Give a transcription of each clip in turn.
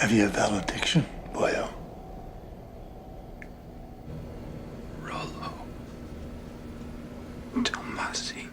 Have you a valediction, boyo? Rollo Tomassi.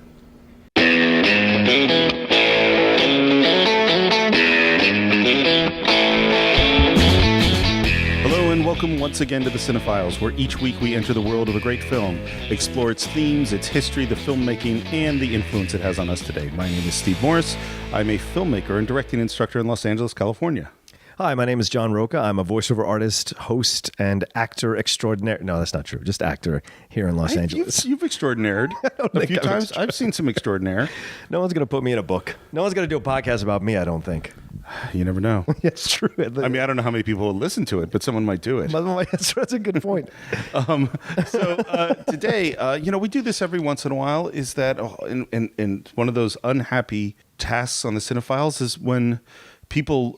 Hello and welcome once again to the Cine-Files, where each week we enter the world of a great film, explore its themes, its history, the filmmaking, and the influence it has on us today. My name is Steve Morris. I'm a filmmaker and directing instructor in Los Angeles, California. Hi, my name is John Roca. I'm a voiceover artist, host, and actor extraordinaire. No, that's not true. Just actor here in Los Angeles. You've extraordinaired a few times. I've seen some extraordinaire. No one's going to put me in a book. No one's going to do a podcast about me, I don't think. You never know. It's true. I mean, I don't know how many people will listen to it, but someone might do it. That's a good point. Today, we do this every once in a while, is that and one of those unhappy tasks on the Cine-Files is when people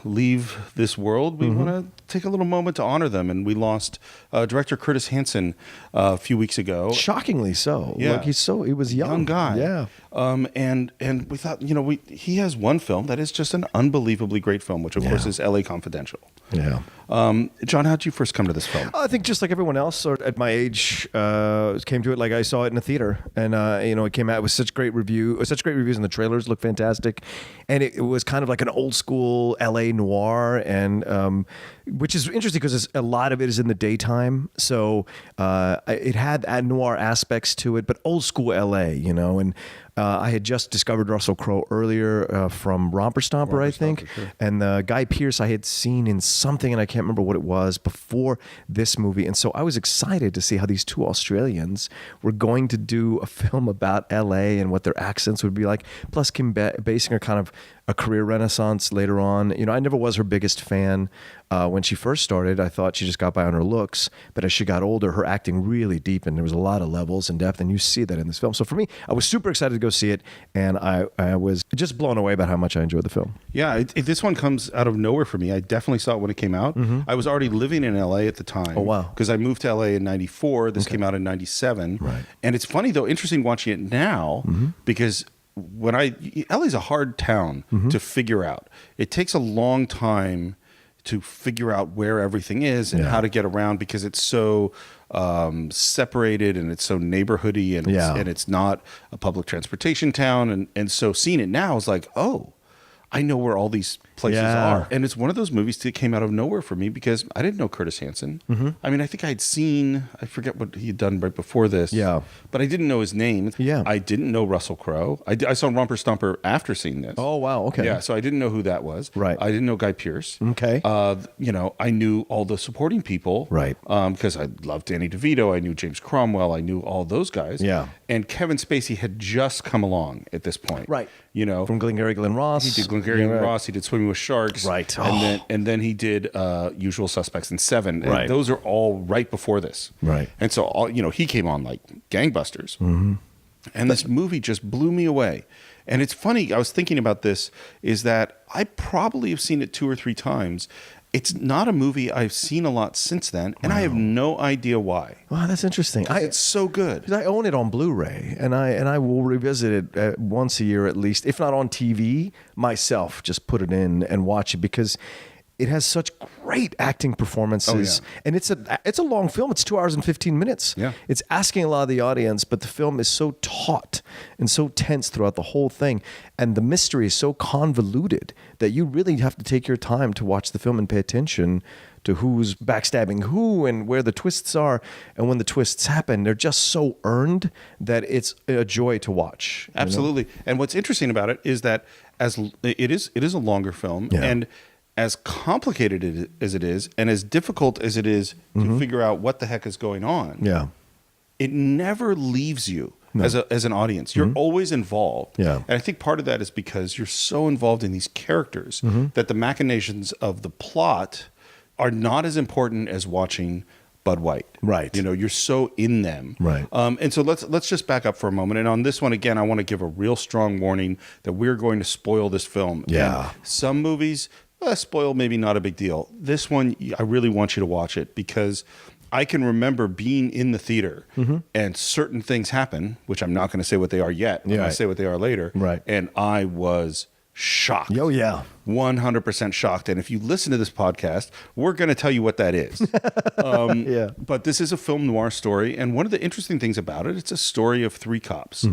leave this world, we want to take a little moment to honor them. And we lost director Curtis Hanson a few weeks ago. Shockingly so. Yeah. Like he was young guy. Yeah. And we thought, he has one film that is just an unbelievably great film, which of course is LA Confidential. Yeah. John, how did you first come to this film? I think just like everyone else at my age, came to it like I saw it in a theater, and it came out with such great reviews, and the trailers looked fantastic, and it was kind of like an old school LA noir, and which is interesting because a lot of it is in the daytime, so it had noir aspects to it, but old school LA, and. I had just discovered Russell Crowe earlier from Romper Stomper, I think. Sure. And Guy Pearce I had seen in something, and I can't remember what it was, before this movie. And so I was excited to see how these two Australians were going to do a film about L.A. and what their accents would be like. Plus Kim Basinger, kind of a career renaissance later on. I never was her biggest fan. When she first started, I thought she just got by on her looks. But as she got older, her acting really deepened. There was a lot of levels and depth, and you see that in this film. So for me, I was super excited to go see it, and I was just blown away about how much I enjoyed the film. Yeah, this one comes out of nowhere for me. I definitely saw it when it came out. I was already living in LA at the time. Oh, wow. Because I moved to LA in 94. This came out in 97. Right. And it's funny, though, interesting watching it now, because LA's a hard town to figure out. It takes a long time to figure out where everything is and how to get around, because it's so separated and it's so neighborhoody, and it's not a public transportation town. And so seeing it now is like, oh, I know where all these places are. And it's one of those movies that came out of nowhere for me because I didn't know Curtis Hanson. I mean, I think I'd seen, I forget what he had done right before this. Yeah. But I didn't know his name. Yeah. I didn't know Russell Crowe. I saw Romper Stomper after seeing this. Oh, wow. Okay. Yeah, so I didn't know who that was. Right. I didn't know Guy Pearce. Okay. I knew all the supporting people. Right. Because I loved Danny DeVito. I knew James Cromwell. I knew all those guys. Yeah. And Kevin Spacey had just come along at this point. Right. From Glengarry Glen Ross. He did Glengarry Glen Ross. He did Swimming with Sharks. Right. And then he did Usual Suspects in 7. And Right. those are all right before this. Right. And so he came on like gangbusters. And this movie just blew me away. And it's funny, I was thinking about this, is that I probably have seen it 2 or 3 times. It's not a movie I've seen a lot since then, and I have no idea why. Wow, that's interesting. It's so good. 'Cause I own it on Blu-ray, and I will revisit it once a year at least, if not on TV myself. Just put it in and watch it because it has such great acting performances, and it's a long film. It's 2 hours and 15 minutes. Yeah. It's asking a lot of the audience, but the film is so taut and so tense throughout the whole thing, and the mystery is so convoluted that you really have to take your time to watch the film and pay attention to who's backstabbing who and where the twists are. And when the twists happen, they're just so earned that it's a joy to watch. Absolutely. And what's interesting about it is that as it is a longer film, and as complicated as it is, and as difficult as it is to figure out what the heck is going on, it never leaves you as an audience. You're always involved. Yeah. And I think part of that is because you're so involved in these characters that the machinations of the plot are not as important as watching Bud White. Right. You're so in them. Right. And so let's just back up for a moment. And on this one, again, I want to give a real strong warning that we're going to spoil this film. Yeah. And some movies, spoil maybe not a big deal. This one, I really want you to watch it because I can remember being in the theater and certain things happen, which I'm not going to say what they are yet. I'm going to say what they are later. Right. And I was shocked. Oh, yeah. 100% shocked. And if you listen to this podcast, we're going to tell you what that is. Yeah. But this is a film noir story. And one of the interesting things about it, it's a story of three cops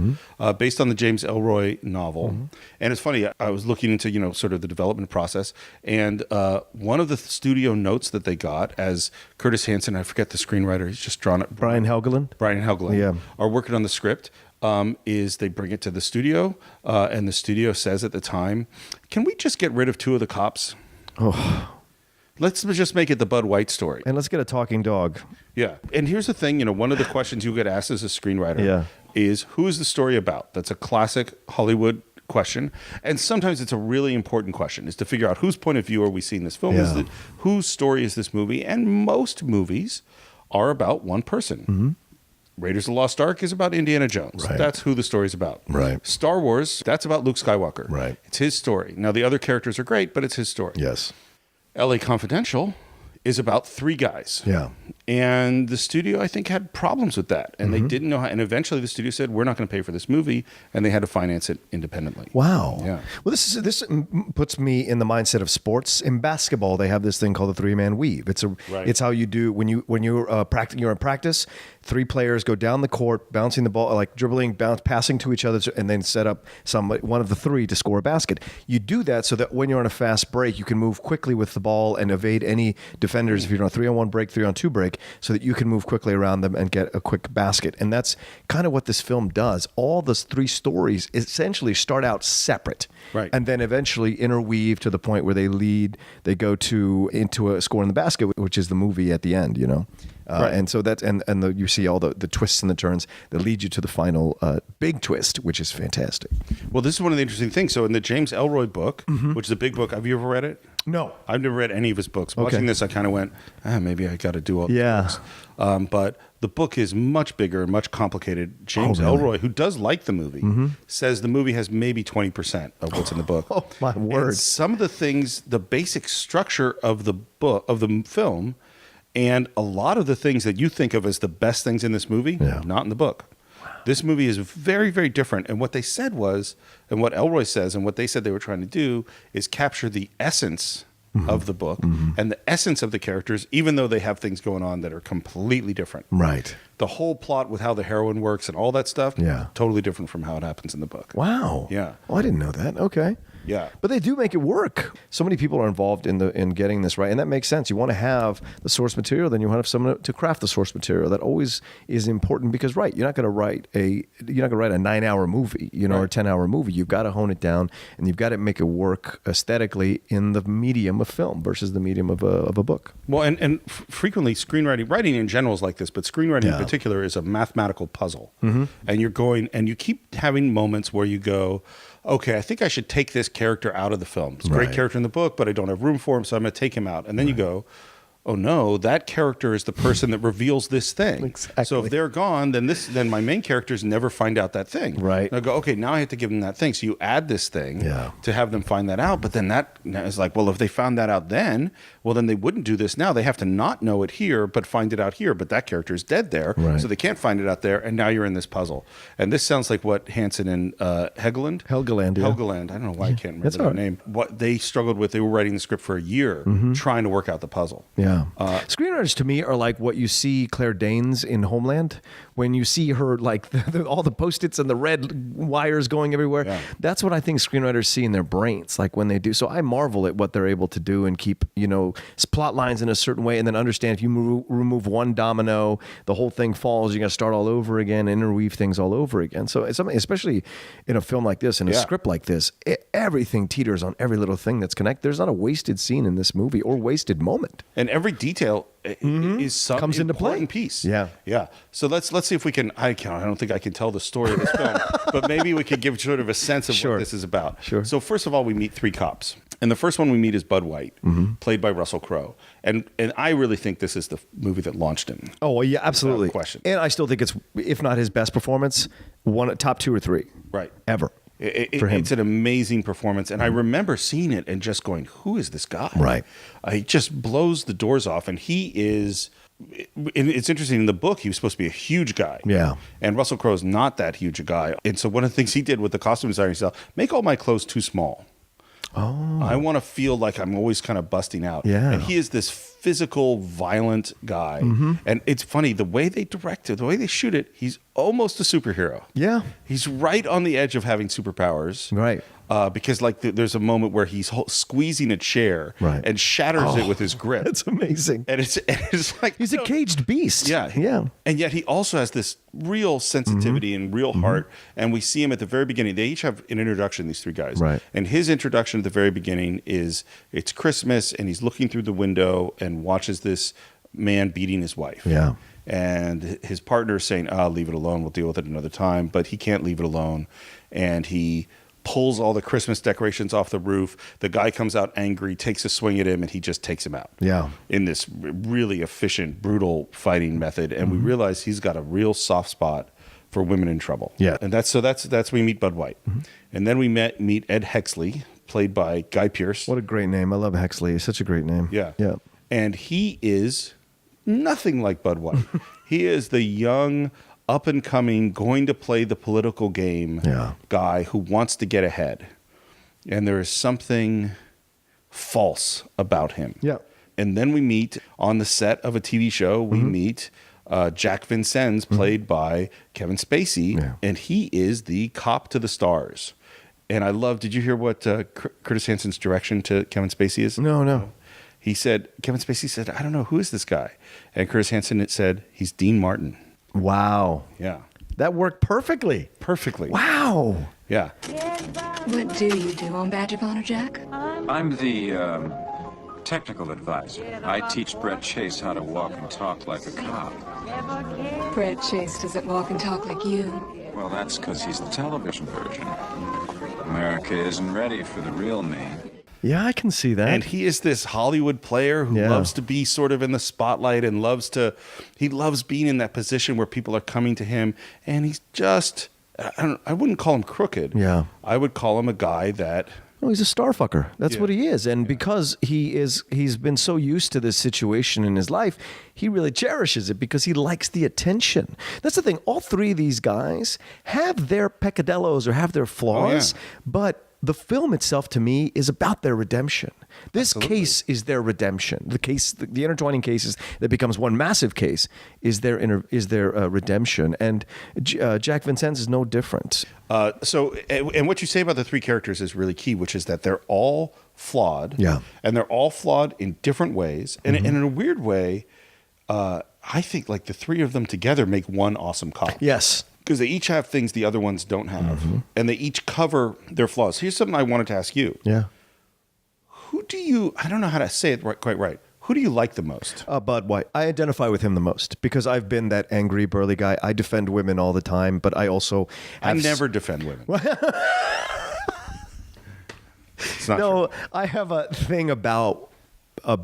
based on the James Ellroy novel. And it's funny, I was looking into, sort of the development process. And one of the studio notes that they got as Curtis Hanson, I forget the screenwriter, he's just drawn it. Brian Helgeland. Yeah. Are working on the script. Is they bring it to the studio, and the studio says at the time, can we just get rid of two of the cops? Oh. Let's just make it the Bud White story. And let's get a talking dog. Yeah. And here's the thing, one of the questions you get asked as a screenwriter is, who is the story about? That's a classic Hollywood question. And sometimes it's a really important question, is to figure out whose point of view are we seeing this film? Yeah. Whose story is this movie? And most movies are about one person. Raiders of the Lost Ark is about Indiana Jones. Right. That's who the story's about. Right. Star Wars, that's about Luke Skywalker. Right. It's his story. Now, the other characters are great, but it's his story. Yes. LA Confidential is about three guys. Yeah. And the studio, I think, had problems with that. And they didn't know how. And eventually the studio said, we're not going to pay for this movie. And they had to finance it independently. Wow. Yeah. Well, this puts me in the mindset of sports. In basketball, they have this thing called the three-man weave. It's how you do when you're in practice. Three players go down the court, bouncing the ball, like dribbling, passing to each other, and then set up one of the three to score a basket. You do that so that when you're on a fast break, you can move quickly with the ball and evade any defenders if you're on a 3-on-1 break, 3-on-2 break, so that you can move quickly around them and get a quick basket. And that's kind of what this film does. All those three stories essentially start out separate, right, and then eventually interweave to the point where they go into a score in the basket, which is the movie at the end, Right. And so that's you see all the twists and the turns that lead you to the final big twist, which is fantastic. Well, this is one of the interesting things. So in the James Ellroy book, which is a big book, have you ever read it? No. I've never read any of his books. Watching this, I kind of went, maybe I got to do all the books. But the book is much bigger and much complicated. James Ellroy, who does like the movie, says the movie has maybe 20% of what's in the book. Oh, my word. And some of the things, the basic structure of the book, of the film, and a lot of the things that you think of as the best things in this movie, not in the book. Wow. This movie is very, very different. And what they said was, and what Ellroy says, and what they said they were trying to do, is capture the essence of the book and the essence of the characters, even though they have things going on that are completely different. Right. The whole plot with how the heroine works and all that stuff, totally different from how it happens in the book. Wow. Yeah. Oh, I didn't know that. Okay. Yeah. But they do make it work. So many people are involved in getting this right, and that makes sense. You want to have the source material, then you want to have someone to craft the source material. That always is important because, right, you're not going to write a 9-hour movie, or a 10-hour movie. You've got to hone it down, and you've got to make it work aesthetically in the medium of film versus the medium of a book. Well, and frequently writing in general is like this, but screenwriting in particular is a mathematical puzzle. And you're going, and you keep having moments where you go, okay, I think I should take this character out of the film. It's a great character in the book, but I don't have room for him, so I'm going to take him out. And then you go, oh no, that character is the person that reveals this thing. Exactly. So if they're gone, then my main characters never find out that thing. Right. And I go, okay, now I have to give them that thing. So you add this thing to have them find that out. But then that is like, well, if they found that out then they wouldn't do this now. They have to not know it here, but find it out here. But that character is dead there, so they can't find it out there. And now you're in this puzzle. And this sounds like what Hansen and Helgeland, I don't know why I can't remember their name. What they struggled with, they were writing the script for a year, trying to work out the puzzle. Yeah. Screenwriters to me are like what you see Claire Danes in Homeland. When you see her, like all the Post-its and the red wires going everywhere. Yeah. That's what I think screenwriters see in their brains, like when they do. So I marvel at what they're able to do and keep, plot lines in a certain way, and then understand if you remove one domino, the whole thing falls. You got to start all over again, interweave things all over again. So it's something, especially in a film like this, in a script like this, everything teeters on every little thing that's connected. There's not a wasted scene in this movie or wasted moment. And every detail is some comes into play. Important piece. Yeah. So let's see if we can. I don't think I can tell the story of this film, but maybe we could give sort of a sense of what this is about. Sure. So first of all, we meet three cops, and the first one we meet is Bud White, played by Russell Crowe, and I really think this is the movie that launched him. Oh well, yeah, absolutely. Without question. And I still think it's, if not his best performance, top 2 or 3, ever. For him. It's an amazing performance, and I remember seeing it and just going, who is this guy? Right. He just blows the doors off, and he is... And it's interesting, in the book, he was supposed to be a huge guy. Yeah. And Russell Crowe's not that huge a guy. And so one of the things he did with the costume designer, he said, make all my clothes too small. I want to feel like I'm always kind of busting out. Yeah. And he is this physical, violent guy. And it's funny, the way they direct it, the way they shoot it, he's almost a superhero. Yeah. He's right on the edge of having superpowers. Right. Because there's a moment where he's squeezing a chair and shatters it with his grip. That's amazing. And it's like... He's a caged beast. Yeah. Yeah. And yet he also has this real sensitivity and real heart. And we see him at the very beginning. They each have an introduction, these three guys. Right. And his introduction at the very beginning is it's Christmas and he's looking through the window and watches this man beating his wife. Yeah. And his partner is saying, leave it alone. We'll deal with it another time. But he can't leave it alone. And he pulls all the Christmas decorations off the roof. The guy comes out angry, takes a swing at him, and he just takes him out. Yeah. In this really efficient, brutal fighting method. And we realize he's got a real soft spot for women in trouble. Yeah. And that's we meet Bud White. And then we meet Ed Hexley, played by Guy Pearce. What a great name. I love Hexley. It's such a great name. Yeah. Yeah. And he is nothing like Bud White. He is the young, up and coming, going to play the political game guy who wants to get ahead. And there is something false about him. Yeah. And then we meet on the set of a TV show, we meet Jack Vincennes, played by Kevin Spacey. Yeah. And he is the cop to the stars. And I love, did you hear what Curtis Hansen's direction to Kevin Spacey is? No. Kevin Spacey said, I don't know, who is this guy? And Curtis Hanson said, he's Dean Martin. Wow. Yeah. That worked perfectly. Perfectly. Wow. Yeah. What do you do on Badge of Honor, Jack? I'm the technical advisor. I teach Brett Chase how to walk and talk like a cop. Brett Chase doesn't walk and talk like you. Well, that's because he's the television version. America isn't ready for the real me. Yeah, I can see that. And he is this Hollywood player who loves to be sort of in the spotlight and loves being in that position where people are coming to him. And he's just, I wouldn't call him crooked. Yeah. I would call him a guy that... Oh, he's a star fucker. That's Yeah. what he is. And because he's been so used to this situation in his life, he really cherishes it because he likes the attention. That's the thing. All three of these guys have their peccadillos or have their flaws, but the film itself, to me, is about their redemption. This case is their redemption. The intertwining cases that becomes one massive case is their redemption. And Jack Vincennes is no different. And what you say about the three characters is really key, which is that they're all flawed. Yeah. And they're all flawed in different ways. And in a weird way, I think like the three of them together make one awesome cop. Yes. Because they each have things the other ones don't have. And they each cover their flaws. Here's something I wanted to ask you. Yeah. I don't know how to say it quite right. Who do you like the most? Bud White. I identify with him the most because I've been that angry, burly guy. I defend women all the time, but I also have... I never defend women. It's not No, true. I have a thing about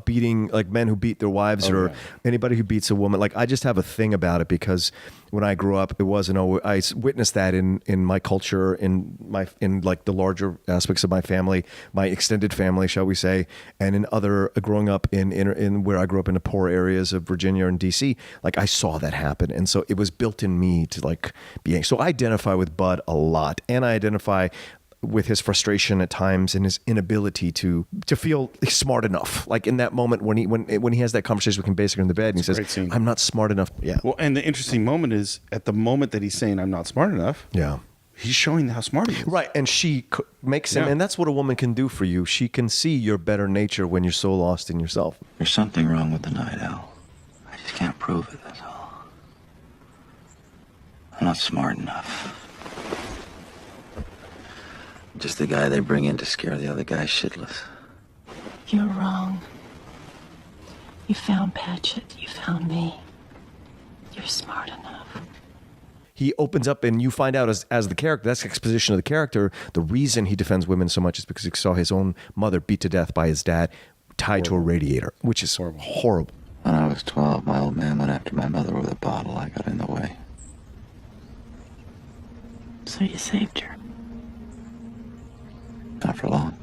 beating, like men who beat their wives or anybody who beats a woman. Like I just have a thing about it because when I grew up, it wasn't always, I witnessed that in my culture, in like the larger aspects of my family, my extended family, shall we say, and in other growing up in where I grew up in the poor areas of Virginia and DC. Like I saw that happen, and so it was built in me to like be. So I identify with Bud a lot, and I identify with his frustration at times and his inability to feel smart enough. Like in that moment when he has that conversation with Kim Basinger in the bed and he says, I'm not smart enough. Yeah. Well, and the interesting moment is at the moment that he's saying I'm not smart enough. Yeah. He's showing how smart he is. Right. And she makes him, and that's what a woman can do for you. She can see your better nature when you're so lost in yourself. There's something wrong with the night owl. I just can't prove it, that's all. I'm not smart enough. Just the guy they bring in to scare the other guy shitless. You're wrong. You found Patchett. You found me. You're smart enough. He opens up and you find out as the character, that's exposition of the character, the reason he defends women so much is because he saw his own mother beat to death by his dad tied to a radiator, which is horrible. When I was 12, my old man went after my mother with a bottle. I got in the way. So you saved her. Not for long.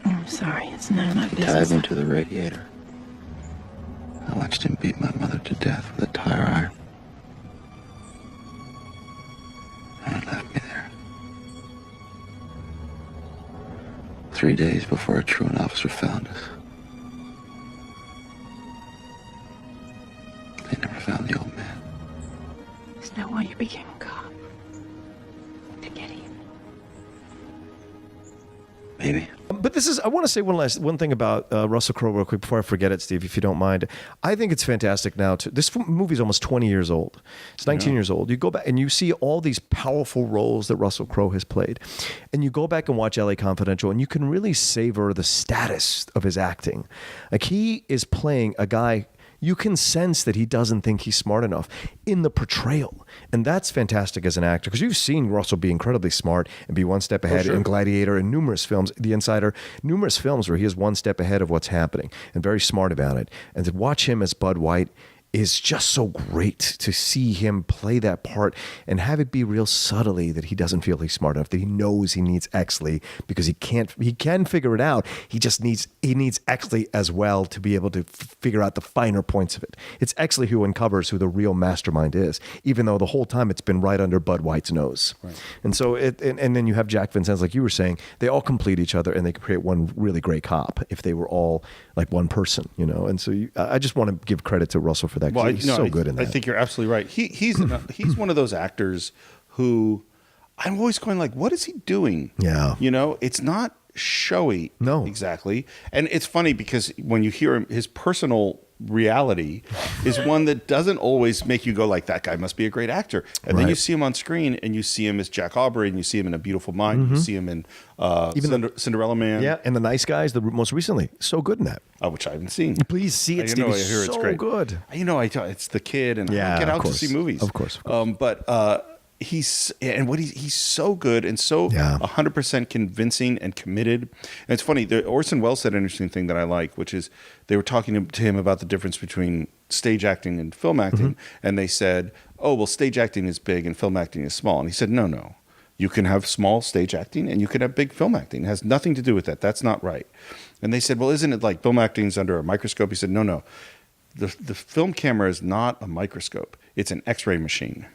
I'm sorry, it's none of my He business. tied me to the radiator. I watched him beat my mother to death with a tire iron. And he left me there. 3 days before a truant officer found us. They never found the old man. Is that why you became a cop? To get even? Maybe. But I want to say one thing about Russell Crowe real quick before I forget it, Steve, if you don't mind. I think it's fantastic now. This movie's almost 20 years old. It's 19 years old. You go back and you see all these powerful roles that Russell Crowe has played. And you go back and watch LA Confidential and you can really savor the status of his acting. Like, he is playing a guy, you can sense that he doesn't think he's smart enough in the portrayal. And that's fantastic as an actor, because you've seen Russell be incredibly smart and be one step ahead in Gladiator and numerous films, The Insider, numerous films where he is one step ahead of what's happening and very smart about it. And to watch him as Bud White is just so great, to see him play that part and have it be real subtly that he doesn't feel he's smart enough, that he knows he needs Exley because he can figure it out. He needs Exley as well to be able to figure out the finer points of it. It's Exley who uncovers who the real mastermind is, even though the whole time it's been right under Bud White's nose. Right. And so and then you have Jack Vincennes, like you were saying, they all complete each other and they could create one really great cop if they were all like one person, you know. And so I just want to give credit to Russell for that. Well, he's so good in that. I think you're absolutely right. He's one of those actors who I'm always going like, what is he doing? Yeah. You know, it's not showy. No. Exactly. And it's funny because when you hear him, his personal reality is one that doesn't always make you go like, that guy must be a great actor. And then you see him on screen and you see him as Jack Aubrey and you see him in A Beautiful Mind. You see him in even Cinderella Man. Yeah, and The Nice Guys, most recently. So good in that. Which I haven't seen. Please see it, Steve. I hear it's great. Good. You know, it's the kid and I get out to see movies. Of course. But he's so good and so 100% convincing and committed. And it's funny, Orson Welles said an interesting thing that I like, which is they were talking to him about the difference between stage acting and film acting, and they said, oh, well, stage acting is big and film acting is small. And he said, no. You can have small stage acting and you can have big film acting. It has nothing to do with that. That's not right. And they said, well, isn't it like film acting's under a microscope? He said, no. The film camera is not a microscope. It's an X-ray machine.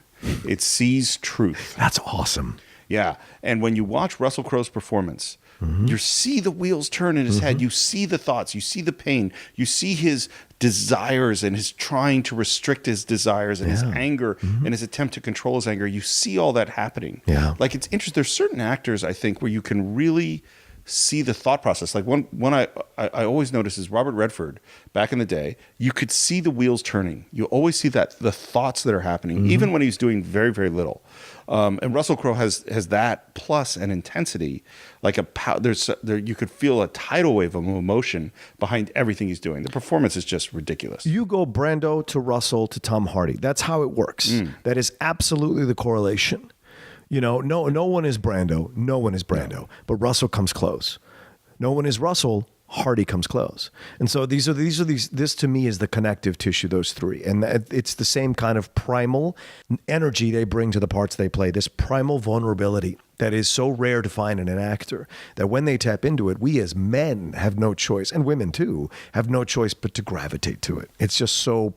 It sees truth. That's awesome. Yeah. And when you watch Russell Crowe's performance, you see the wheels turn in his head. You see the thoughts. You see the pain. You see his desires and his trying to restrict his desires and his anger and his attempt to control his anger. You see all that happening. Yeah. Like, it's interesting. There's certain actors, I think, where you can really see the thought process. Like one I always notice is Robert Redford. Back in the day, you could see the wheels turning. You always see the thoughts that are happening, even when he's doing very, very little. And Russell Crowe has that plus an intensity, like you could feel a tidal wave of emotion behind everything he's doing. The performance is just ridiculous. You go Brando to Russell to Tom Hardy. That's how it works. That is absolutely the correlation. You know, no one is Brando. No one is Brando. No. But Russell comes close. No one is Russell. Hardy comes close. And so this to me is the connective tissue, those three. And it's the same kind of primal energy they bring to the parts they play, this primal vulnerability that is so rare to find in an actor, that when they tap into it, we as men have no choice, and women too, have no choice but to gravitate to it. It's just so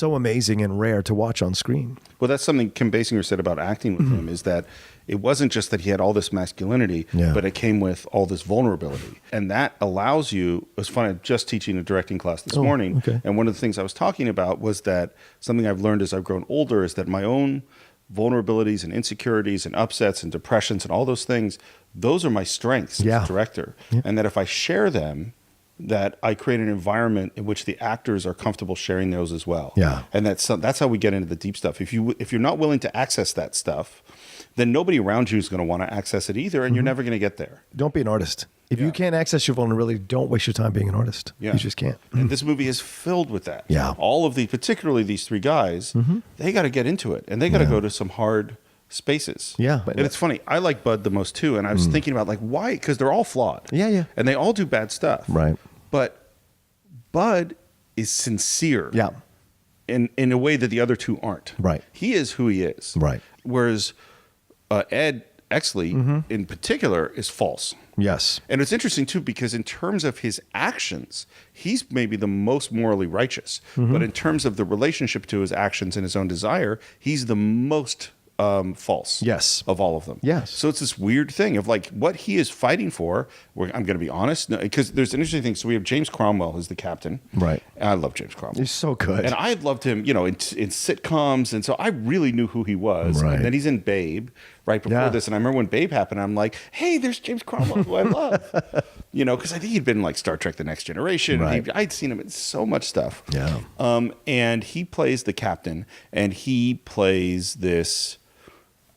amazing and rare to watch on screen. Well, that's something Kim Basinger said about acting with him, is that it wasn't just that he had all this masculinity, but it came with all this vulnerability. And that allows you, it was fun, I'm just teaching a directing class this morning, okay. And one of the things I was talking about was that something I've learned as I've grown older is that my own vulnerabilities and insecurities and upsets and depressions and all those things, those are my strengths as a director. Yeah. And that if I share them, that I create an environment in which the actors are comfortable sharing those as well. Yeah. And that's how we get into the deep stuff. If you're not willing to access that stuff, then nobody around you is going to want to access it either, and you're never going to get there. Don't be an artist. If you can't access your vulnerability, don't waste your time being an artist. You just can't. And this movie is filled with that. Yeah. All of particularly these three guys, they got to get into it, and they got to go to some hard spaces. Yeah. And it's funny, I like Bud the most too, and I was thinking about like, why? Because they're all flawed. Yeah. And they all do bad stuff. Right. But Bud is sincere. Yeah. In a way that the other two aren't. Right. He is who he is. Right. Whereas Ed Exley in particular is false. Yes. And it's interesting too, because in terms of his actions, he's maybe the most morally righteous. But in terms of the relationship to his actions and his own desire, he's the most false. Yes. Of all of them. Yes. So it's this weird thing of like what he is fighting for. I'm going to be honest, because there's an interesting thing. So we have James Cromwell who's the captain. Right. And I love James Cromwell. He's so good. And I had loved him, in sitcoms, and so I really knew who he was. Right. And then he's in Babe right before this, and I remember when Babe happened, I'm like, hey, there's James Cromwell, who I love. Because I think he'd been in like Star Trek: The Next Generation. Right. I'd seen him in so much stuff. Yeah. And he plays the captain, and he plays this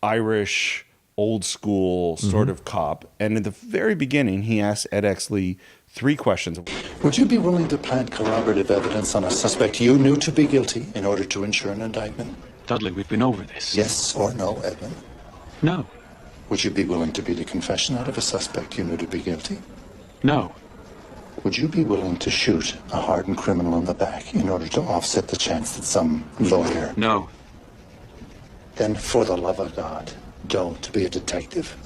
Irish old school sort of cop. And in the very beginning, he asks Ed Exley 3 questions. Would you be willing to plant corroborative evidence on a suspect you knew to be guilty in order to ensure an indictment? Dudley, we've been over this. Yes or no, Edmund? No. Would you be willing to beat a confession out of a suspect you knew to be guilty? No. Would you be willing to shoot a hardened criminal in the back in order to offset the chance that some lawyer... No. Then, for the love of God, don't be a detective.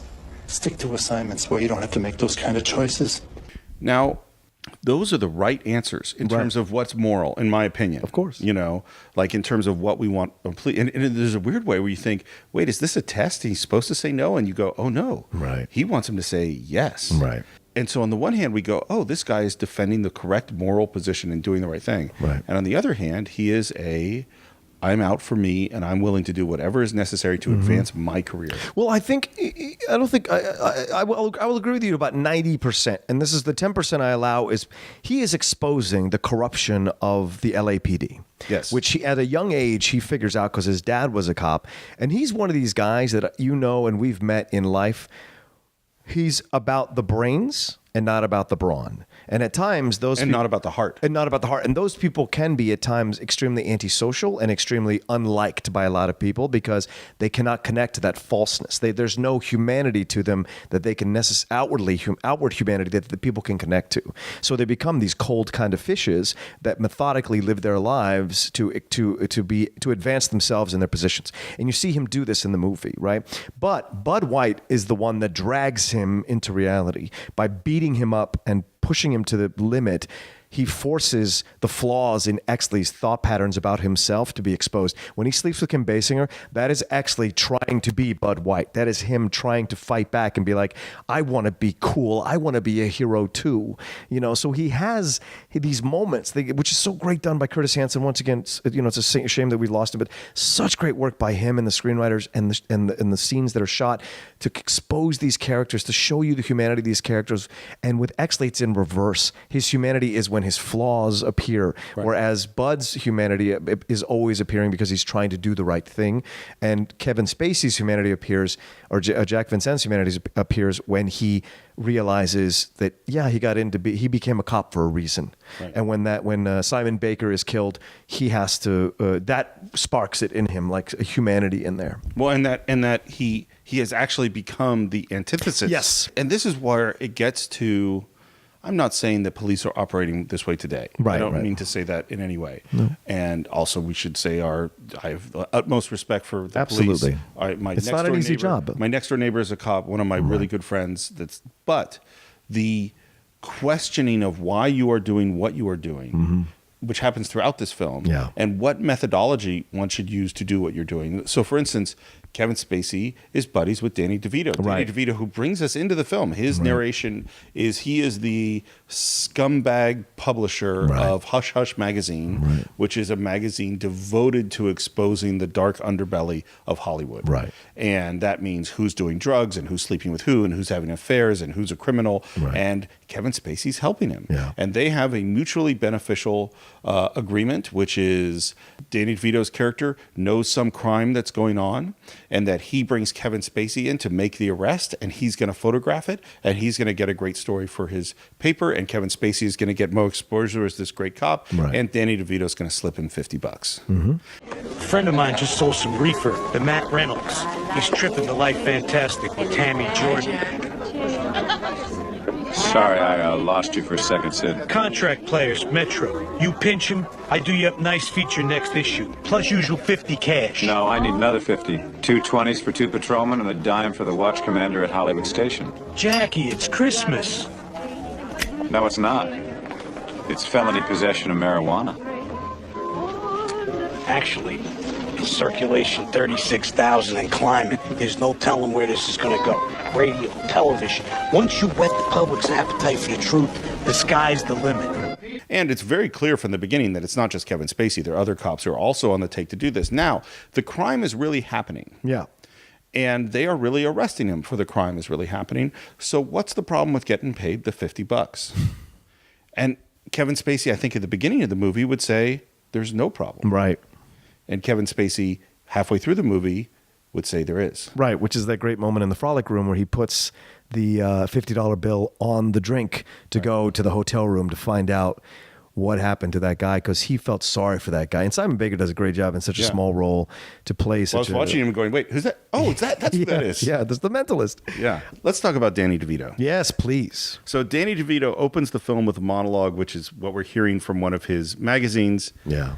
Stick to assignments where you don't have to make those kind of choices. Now, those are the right answers in terms of what's moral, in my opinion. Of course. Like in terms of what we want. And there's a weird way where you think, wait, is this a test? He's supposed to say no? And you go, oh, no. Right. He wants him to say yes. Right. And so on the one hand, we go, oh, this guy is defending the correct moral position and doing the right thing. Right. And on the other hand, he is I'm out for me, and I'm willing to do whatever is necessary to advance my career. Well, I will agree with you about 90%. And this is the 10% I allow is he is exposing the corruption of the LAPD. Yes. Which at a young age, he figures out because his dad was a cop. And he's one of these guys that and we've met in life. He's about the brains and not about the brawn. And at times not about the heart. And not about the heart. And those people can be at times extremely antisocial and extremely unliked by a lot of people because they cannot connect to that falseness. There's no humanity to them that they can outward humanity that the people can connect to. So they become these cold kind of fishes that methodically live their lives to advance themselves in their positions. And you see him do this in the movie, right? But Bud White is the one that drags him into reality by beating him up and pushing him to the limit. He forces the flaws in Exley's thought patterns about himself to be exposed. When he sleeps with Kim Basinger, that is Exley trying to be Bud White. That is him trying to fight back and be like, I want to be cool. I want to be a hero too. So he has these moments, which is so great done by Curtis Hanson. Once again, it's a shame that we lost him, but such great work by him and the screenwriters and the scenes that are shot to expose these characters, to show you the humanity of these characters. And with Exley, it's in reverse. His humanity is when his flaws appear, whereas Bud's humanity is always appearing because he's trying to do the right thing. And Kevin Spacey's humanity appears, or Jack Vincent's humanity appears when he realizes that, he became a cop for a reason. Right. And when Simon Baker is killed, he has to, that sparks it in him, like a humanity in there. Well, and that he has actually become the antithesis. Yes. And this is where it gets to, I'm not saying that police are operating this way today. Right, I don't right. mean to say that in any way. No. And also we should say I have the utmost respect for the Absolutely. police. It's not an easy job. My next door neighbor is a cop, one of my really good friends. But the questioning of why you are doing what you are doing, which happens throughout this film, and what methodology one should use to do what you're doing. So for instance, Kevin Spacey is buddies with Danny DeVito. Right. Danny DeVito, who brings us into the film. His narration is he is the scumbag publisher of Hush Hush magazine, which is a magazine devoted to exposing the dark underbelly of Hollywood. Right. And that means who's doing drugs and who's sleeping with who and who's having affairs and who's a criminal. Right. And Kevin Spacey's helping him. Yeah. And they have a mutually beneficial agreement, which is Danny DeVito's character knows some crime that's going on, and that he brings Kevin Spacey in to make the arrest, and he's going to photograph it, and he's going to get a great story for his paper, and Kevin Spacey is going to get more exposure as this great cop, and Danny DeVito's going to slip in $50. A friend of mine just sold some reefer to Matt Reynolds. He's tripping the life fantastic with Tammy Jordan. Sorry, I lost you for a second, Sid. Contract players, Metro. You pinch him, I do you up nice feature next issue. Plus usual 50 cash. No, I need another 50. 2 20s for 2 patrolmen and a dime for the watch commander at Hollywood Station. Jackie, it's Christmas. No, it's not. It's felony possession of marijuana. Actually, In circulation 36,000 and climbing. There's no telling where this is going to go. Radio, television. Once you whet the public's appetite for the truth, the sky's the limit. And it's very clear from the beginning that it's not just Kevin Spacey. There are other cops who are also on the take to do this. Now, the crime is really happening. Yeah. And they are really arresting him for the crime is really happening. So what's the problem with getting paid the $50? And Kevin Spacey, I think at the beginning of the movie would say there's no problem. Right. And Kevin Spacey, halfway through the movie, would say there is. Right, which is that great moment in the Frolic Room where he puts the $50 bill on the drink to go to the hotel room to find out what happened to that guy, because he felt sorry for that guy. And Simon Baker does a great job in such a small role to play such I was watching him going, wait, who's that? Oh, it's that's who that is. Yeah, that's the Mentalist. Yeah. Let's talk about Danny DeVito. Yes, please. So Danny DeVito opens the film with a monologue, which is what we're hearing from one of his magazines. Yeah.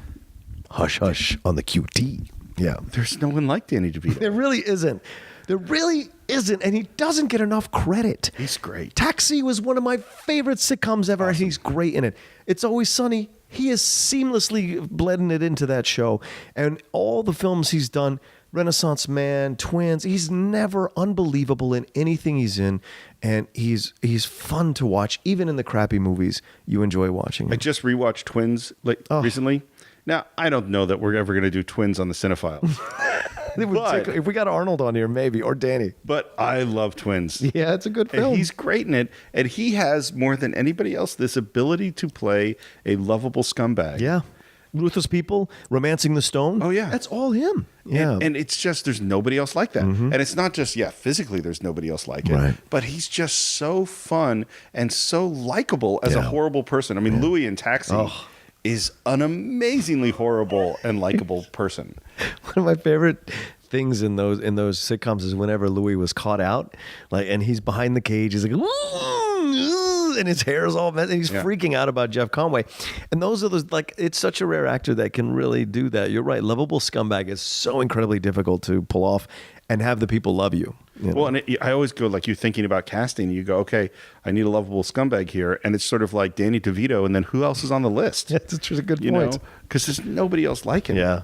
Hush, hush on the QT. Yeah. There's no one like Danny DeVito. There really isn't. There really isn't. And he doesn't get enough credit. He's great. Taxi was one of my favorite sitcoms ever. Awesome. And he's great in it. It's Always Sunny. He has seamlessly blended it into that show. And all the films he's done, Renaissance Man, Twins, he's never unbelievable in anything he's in. And he's fun to watch. Even in the crappy movies, you enjoy watching him. I just rewatched Twins recently. Now, I don't know that we're ever going to do Twins on the Cinephiles. If we got Arnold on here, maybe, or Danny. But I love Twins. Yeah, it's a good film. And he's great in it. And he has, more than anybody else, this ability to play a lovable scumbag. Yeah. Ruthless People, Romancing the Stone. Oh, yeah. That's all him. Yeah. And it's just, there's nobody else like that. Mm-hmm. And it's not just, physically there's nobody else like it. Right. But he's just so fun and so likable as a horrible person. I mean, Louis in Taxi is an amazingly horrible and likable person. One of my favorite things in those sitcoms is whenever Louis was caught out, and he's behind the cage, he's like, and his hair is all messed, and he's freaking out about Jeff Conway. And those are those, it's such a rare actor that can really do that. You're right. Lovable scumbag is so incredibly difficult to pull off and have the people love you. Well, and I always go, you're thinking about casting, you go, okay, I need a lovable scumbag here. And it's sort of like Danny DeVito, and then who else is on the list? That's a good point. Because there's nobody else like him. Yeah.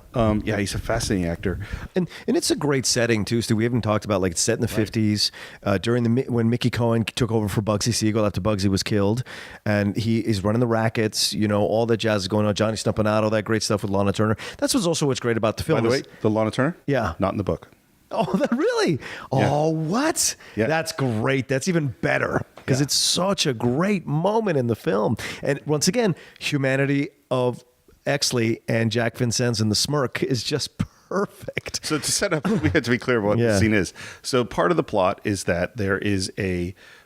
He's a fascinating actor. And it's a great setting, too, Stu. We haven't talked about, it's set in the 50s, when Mickey Cohen took over for Bugsy Siegel after Bugsy was killed. And he is running the rackets, all that jazz is going on, Johnny Stumpanato, that great stuff with Lana Turner. That's what's great about the film. By the way, the Lana Turner? Yeah. Not in the book. Oh, really? Yeah. Oh, what? Yeah. That's great. That's even better because it's such a great moment in the film. And once again, humanity of Exley and Jack Vincennes and the smirk is just perfect. So to set up, we have to be clear about what the scene is. So part of the plot is that there is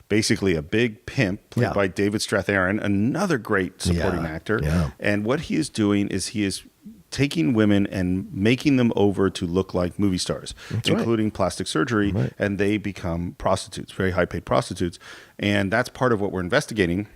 basically a big pimp played by David Strathairn, another great supporting actor. Yeah. And what he is doing is he is taking women and making them over to look like movie stars, including plastic surgery, and they become prostitutes, very high-paid prostitutes. And that's part of what we're investigating.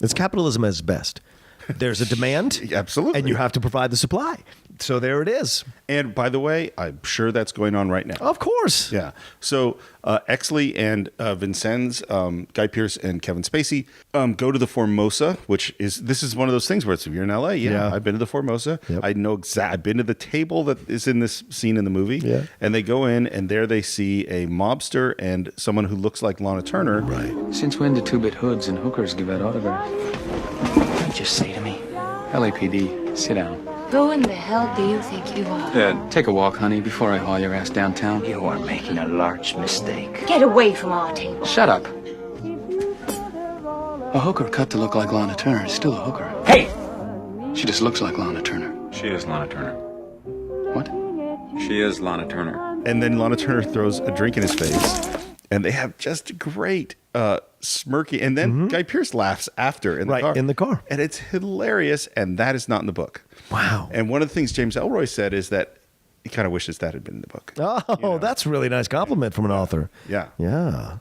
It's capitalism at its best. There's a demand. Absolutely. And you have to provide the supply. So there it is. And by the way, I'm sure that's going on right now. Of course. Yeah. So Exley and Vincennes, Guy Pearce and Kevin Spacey go to the Formosa, this is one of those things where if you're in LA, I've been to the Formosa. Yep. I know I've been to the table that is in this scene in the movie. Yeah. And they go in and there they see a mobster and someone who looks like Lana Turner. Right. Since when do two-bit hoods and hookers give out autographs? Just say to me, LAPD, sit down. Who in the hell do you think you are? Take a walk, honey, before I haul your ass downtown. You are making a large mistake. Get away from our table. Shut up. A hooker cut to look like Lana Turner is still a hooker. Hey! She just looks like Lana Turner. She is Lana Turner. What? She is Lana Turner. And then Lana Turner throws a drink in his face. And they have just great smirky. And then Guy Pearce laughs after in the car. In the car. And it's hilarious. And that is not in the book. Wow. And one of the things James Ellroy said is that he kind of wishes that had been in the book. Oh, that's a really nice compliment from an author. Yeah. Yeah.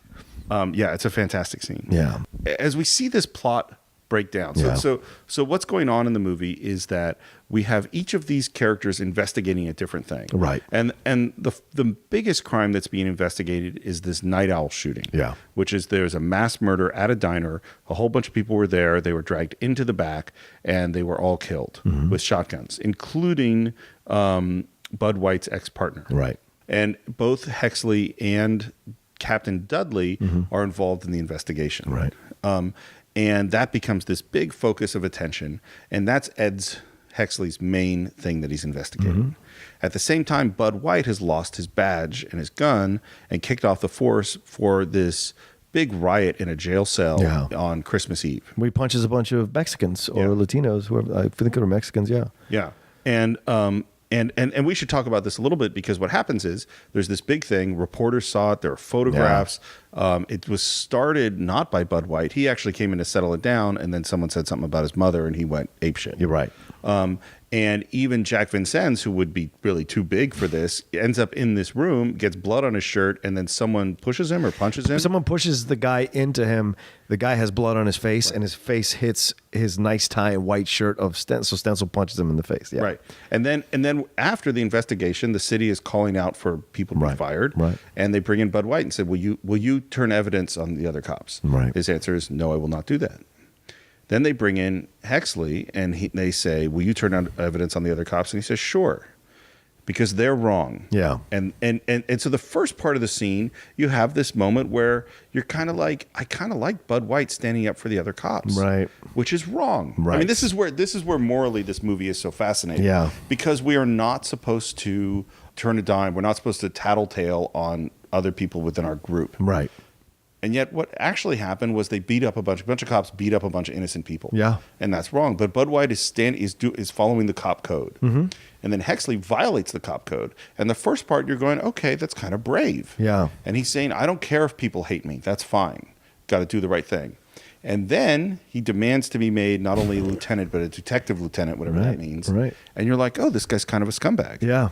It's a fantastic scene. Yeah. As we see this plot break down. So what's going on in the movie is that we have each of these characters investigating a different thing. Right. And the biggest crime that's being investigated is this night owl shooting. Yeah. Which is there's a mass murder at a diner. A whole bunch of people were there. They were dragged into the back and they were all killed with shotguns, including Bud White's ex-partner. Right. And both Hexley and Captain Dudley are involved in the investigation. Right. And that becomes this big focus of attention. And that's Hexley's main thing that he's investigating. At the same time, Bud White has lost his badge and his gun and kicked off the force for this big riot in a jail cell on Christmas Eve. Where he punches a bunch of Mexicans or Latinos, whoever, I think they were Mexicans, Yeah. And we should talk about this a little bit, because what happens is there's this big thing. Reporters saw it. There are photographs. It was started not by Bud White. He actually came in to settle it down, and then someone said something about his mother, and he went apeshit. You're right. And even Jack Vincennes, who would be really too big for this, ends up in this room, gets blood on his shirt, and then someone pushes him or punches him. Someone pushes the guy into him. The guy has blood on his face, and his face hits his nice tie and white shirt of Stencil. So Stencil punches him in the face. Yeah. Right. And then after the investigation, the city is calling out for people to be fired. Right. And they bring in Bud White and said, will you turn evidence on the other cops? Right. His answer is, no, I will not do that. Then they bring in Hexley, and they say, will you turn out evidence on the other cops? And he says, sure, because they're wrong. Yeah. And so the first part of the scene, you have this moment where you're kind of like, I kind of like Bud White standing up for the other cops. Right. Which is wrong. Right. I mean, this is where morally this movie is so fascinating. Yeah. Because we are not supposed to turn a dime. We're not supposed to tattletale on other people within our group. Right. And yet what actually happened was they beat up a bunch of cops beat up a bunch of innocent people. Yeah. And that's wrong. But Bud White is following the cop code. And then Hexley violates the cop code. And the first part, you're going, okay, that's kind of brave. Yeah. And he's saying, I don't care if people hate me. That's fine. Got to do the right thing. And then he demands to be made not only a lieutenant, but a detective lieutenant, whatever that means. Right. And you're like, oh, this guy's kind of a scumbag. Yeah.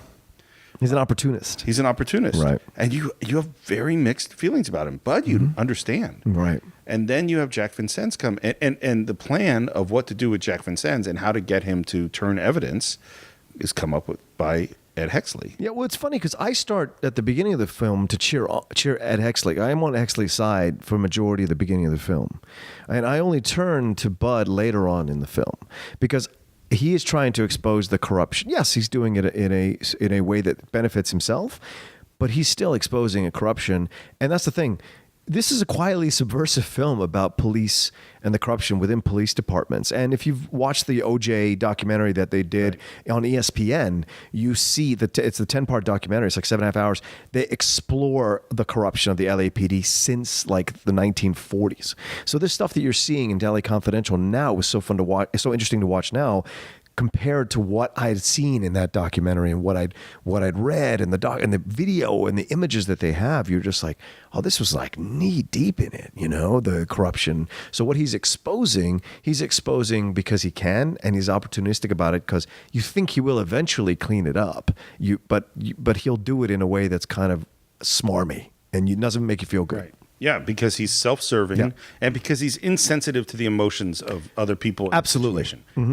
He's an opportunist. He's an opportunist. Right. And you have very mixed feelings about him, but you understand. Right. And then you have Jack Vincennes come, and the plan of what to do with Jack Vincennes and how to get him to turn evidence is come up with by Ed Hexley. Yeah, well, it's funny because I start at the beginning of the film to cheer Ed Hexley. I am on Hexley's side for majority of the beginning of the film. And I only turn to Bud later on in the film because he is trying to expose the corruption. Yes, he's doing it in a way that benefits himself, but he's still exposing a corruption. And that's the thing. This is a quietly subversive film about police and the corruption within police departments. And if you've watched the OJ documentary that they did on ESPN, you see that it's a 10-part documentary. It's like 7.5 hours. They explore the corruption of the LAPD since like the 1940s. So this stuff that you're seeing in LA Confidential now is so fun to watch. It's so interesting to watch now, compared to what I had seen in that documentary and what I'd read and the video and the images that they have. You're just like, oh, this was like knee deep in it, the corruption. So what he's exposing because he can, and he's opportunistic about it because you think he will eventually clean it up. But he'll do it in a way that's kind of smarmy and it doesn't make you feel good. Right. Yeah, because he's self-serving and because he's insensitive to the emotions of other people. Absolutely.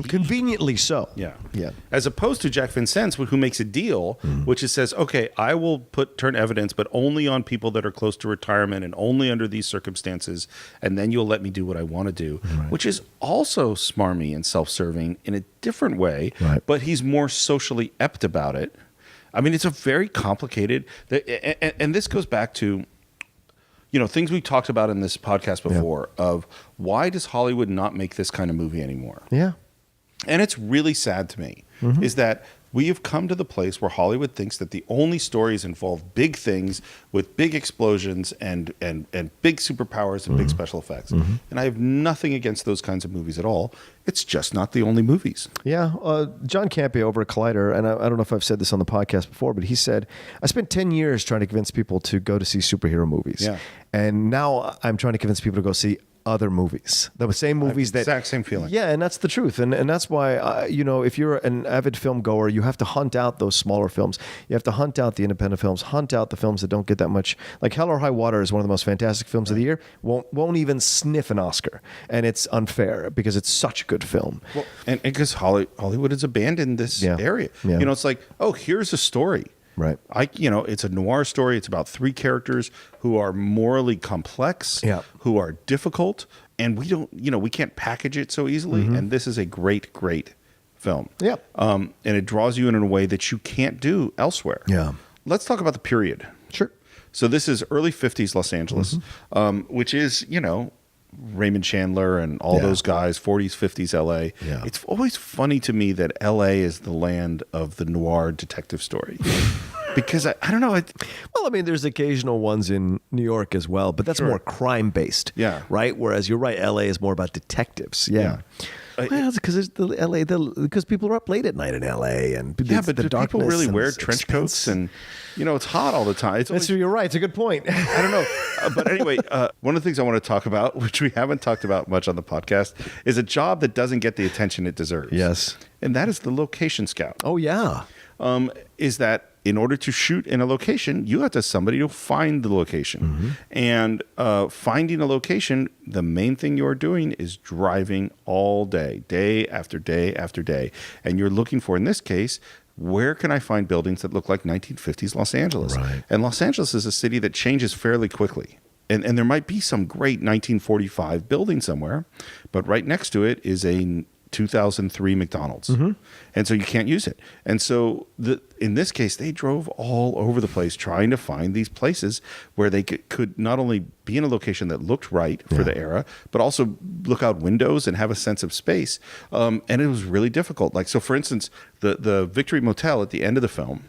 Conveniently so. Yeah. Yeah. As opposed to Jack Vincennes, who makes a deal, which is says, okay, I will turn evidence, but only on people that are close to retirement and only under these circumstances, and then you'll let me do what I want to do, which is also smarmy and self-serving in a different way, but he's more socially apt about it. I mean, it's a very complicated, and this goes back to things we talked about in this podcast before of why does Hollywood not make this kind of movie anymore? Yeah. And it's really sad to me is that we have come to the place where Hollywood thinks that the only stories involve big things with big explosions and big superpowers and big special effects. And I have nothing against those kinds of movies at all. It's just not the only movies. Yeah. John Campea over at Collider, and I don't know if I've said this on the podcast before, but he said, I spent 10 years trying to convince people to go to see superhero movies. Yeah. And now I'm trying to convince people to go see other movies, the same movies exact same feeling. Yeah, and that's the truth, and that's why if you're an avid film goer, you have to hunt out those smaller films. You have to hunt out the independent films, hunt out the films that don't get that much. Like Hell or High Water is one of the most fantastic films of the year. Won't even sniff an Oscar, and it's unfair because it's such a good film. Well, and because Hollywood has abandoned this area. Yeah. It's like, oh, here's a story. Right. It's a noir story. It's about three characters who are morally complex, who are difficult, and we can't package it so easily. And this is a great, great film. Yep. And it draws you in a way that you can't do elsewhere. Yeah. Let's talk about the period. Sure. So this is early 50s Los Angeles, which is, Raymond Chandler and all those guys, 40s, 50s LA. Yeah. It's always funny to me that LA is the land of the noir detective story. Because I don't know. Well, I mean, there's occasional ones in New York as well, but that's more crime based. Yeah. Right. Whereas you're right, LA is more about detectives. Yeah. Well, because because people are up late at night in LA, and but do people really wear trench expense. coats and it's hot all the time? You're right. It's a good point. I don't know, but anyway, one of the things I want to talk about, which we haven't talked about much on the podcast, is a job that doesn't get the attention it deserves. Yes, and that is the location scout. Oh yeah, is that in order to shoot in a location, you have to have somebody to find the location. And finding a location, the main thing you're doing is driving all day, day after day after day. And you're looking for, in this case, where can I find buildings that look like 1950s Los Angeles? Right. And Los Angeles is a city that changes fairly quickly. And there might be some great 1945 building somewhere, but right next to it is a 2003 McDonald's. And so you can't use it. And so in this case, they drove all over the place trying to find these places where they could not only be in a location that looked right for the era, but also look out windows and have a sense of space. And it was really difficult. Like, so for instance, the Victory Motel at the end of the film,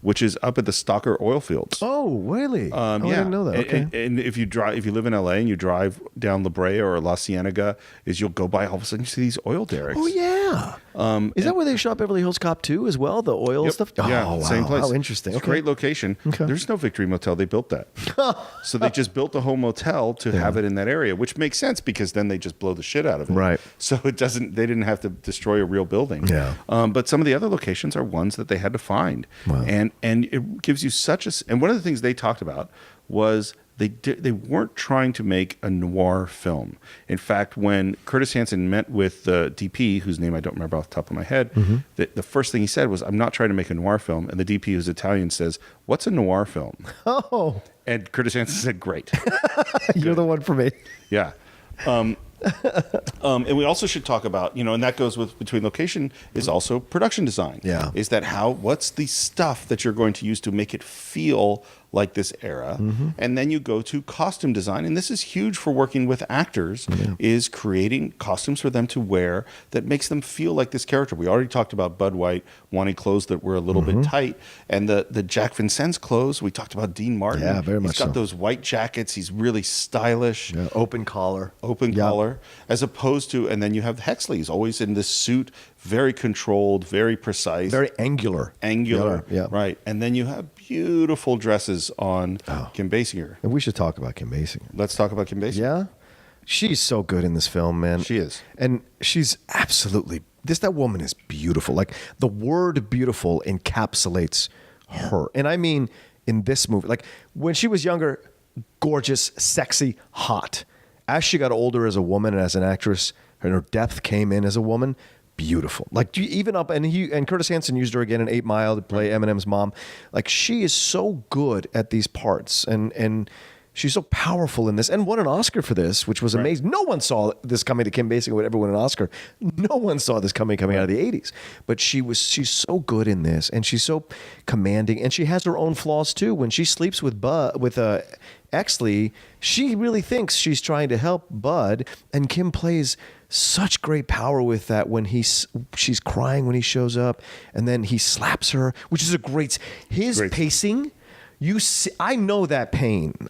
which is up at the Stalker oil fields. Oh, really? I didn't know that. Okay. And if you live in LA and you drive down La Brea or La Cienega, you'll go by, all of a sudden you see these oil derricks. Oh yeah. Is that where they shot Beverly Hills Cop 2 as well? The oil stuff? Yeah, wow. same place. How interesting. It's a great location. Okay. There's no Victory Motel. They built that. So they just built the whole motel to have it in that area, which makes sense because then they just blow the shit out of it. Right. So they didn't have to destroy a real building. Yeah. But some of the other locations are ones that they had to find. Wow. And it gives you and one of the things they talked about was they weren't trying to make a noir film. In fact, when Curtis Hanson met with the DP, whose name I don't remember off the top of my head, the first thing he said was, "I'm not trying to make a noir film." And the DP, who's Italian, says, "What's a noir film?" Oh. And Curtis Hanson said, "Great." You're the one for me. Yeah. And we also should talk about, and that goes with between location is also production design. Yeah. Is that what's the stuff that you're going to use to make it feel like this era? And then you go to costume design. And this is huge for working with actors, is creating costumes for them to wear that makes them feel like this character. We already talked about Bud White wanting clothes that were a little bit tight. And the Jack Vincennes clothes, we talked about Dean Martin. Yeah, very much He's got so. those white jackets. He's really stylish. Yeah, open collar. As opposed to, and then you have Hexley's always in this suit, very controlled, very precise. Very angular. Yeah. Right. And then you have beautiful dresses on Kim Basinger. And we should talk about Kim Basinger. Let's talk about Kim Basinger. Yeah? She's so good in this film, man. She is. And she's absolutely, that woman is beautiful. Like, the word beautiful encapsulates her. And I mean, in this movie, like, when she was younger, gorgeous, sexy, hot. As she got older as a woman and as an actress, her depth came in as a woman, beautiful. Like, even up, and Curtis Hanson used her again in 8 Mile to play Eminem's mom. Like, she is so good at these parts, and she's so powerful in this, and won an Oscar for this, which was amazing. No one saw this coming. To Kim Basinger would ever win an Oscar. No one saw this coming out of the 80s. But she's so good in this, and she's so commanding, and she has her own flaws too. When she sleeps with Exley, she really thinks she's trying to help Bud, and Kim plays such great power with that when she's crying when he shows up, and then he slaps her, which is great pacing. You see, I know that pain.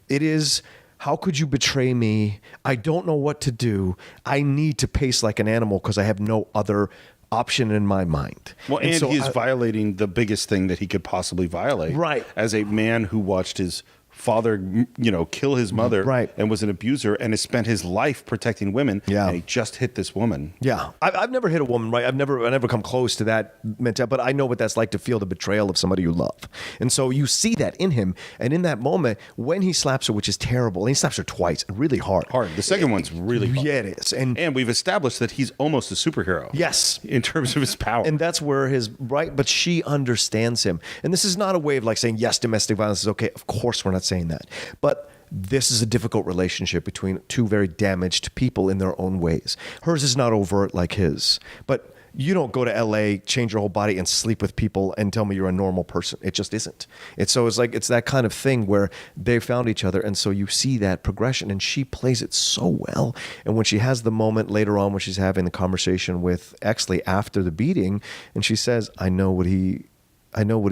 It is, how could you betray me? I don't know what to do. I need to pace like an animal because I have no other option in my mind. Well, and so he's violating the biggest thing that he could possibly violate. Right. As a man who watched his father, kill his mother, and was an abuser, and has spent his life protecting women. Yeah. And he just hit this woman. Yeah, I've never hit a woman. Right, I've never come close to that mentality. But I know what that's like to feel the betrayal of somebody you love. And so you see that in him. And in that moment, when he slaps her, which is terrible, and he slaps her twice, really hard. The second one's really hard. Yeah, it is. And we've established that he's almost a superhero. Yes, in terms of his power. And that's where but she understands him. And this is not a way of like saying, yes, domestic violence is okay. Of course, we're not saying that. But this is a difficult relationship between two very damaged people in their own ways. Hers is not overt like his, but you don't go to LA, change your whole body, and sleep with people and tell me you're a normal person. It just isn't. It's that kind of thing where they found each other, and so you see that progression, and she plays it so well. And when she has the moment later on when she's having the conversation with Exley after the beating, and she says, I know what he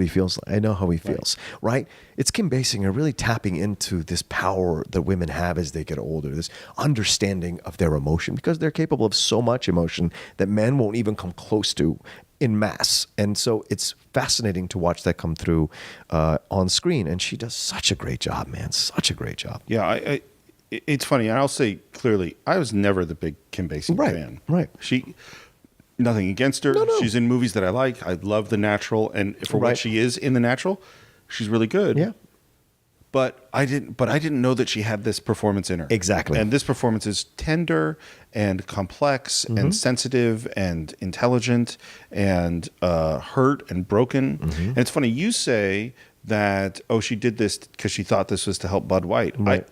feels like. I know how he feels, right? It's Kim Basinger really tapping into this power that women have as they get older, this understanding of their emotion, because they're capable of so much emotion that men won't even come close to in mass. And so it's fascinating to watch that come through on screen. And she does such a great job, man. Such a great job. Yeah, it's funny. And I'll say clearly, I was never the big Kim Basinger fan. Right. Nothing against her. No. She's in movies that I like. I love The Natural, and for what she is in The Natural, she's really good. Yeah. But I didn't know that she had this performance in her. Exactly. And this performance is tender and complex and sensitive and intelligent and hurt and broken. And it's funny, you say that, she did this because she thought this was to help Bud White. Right.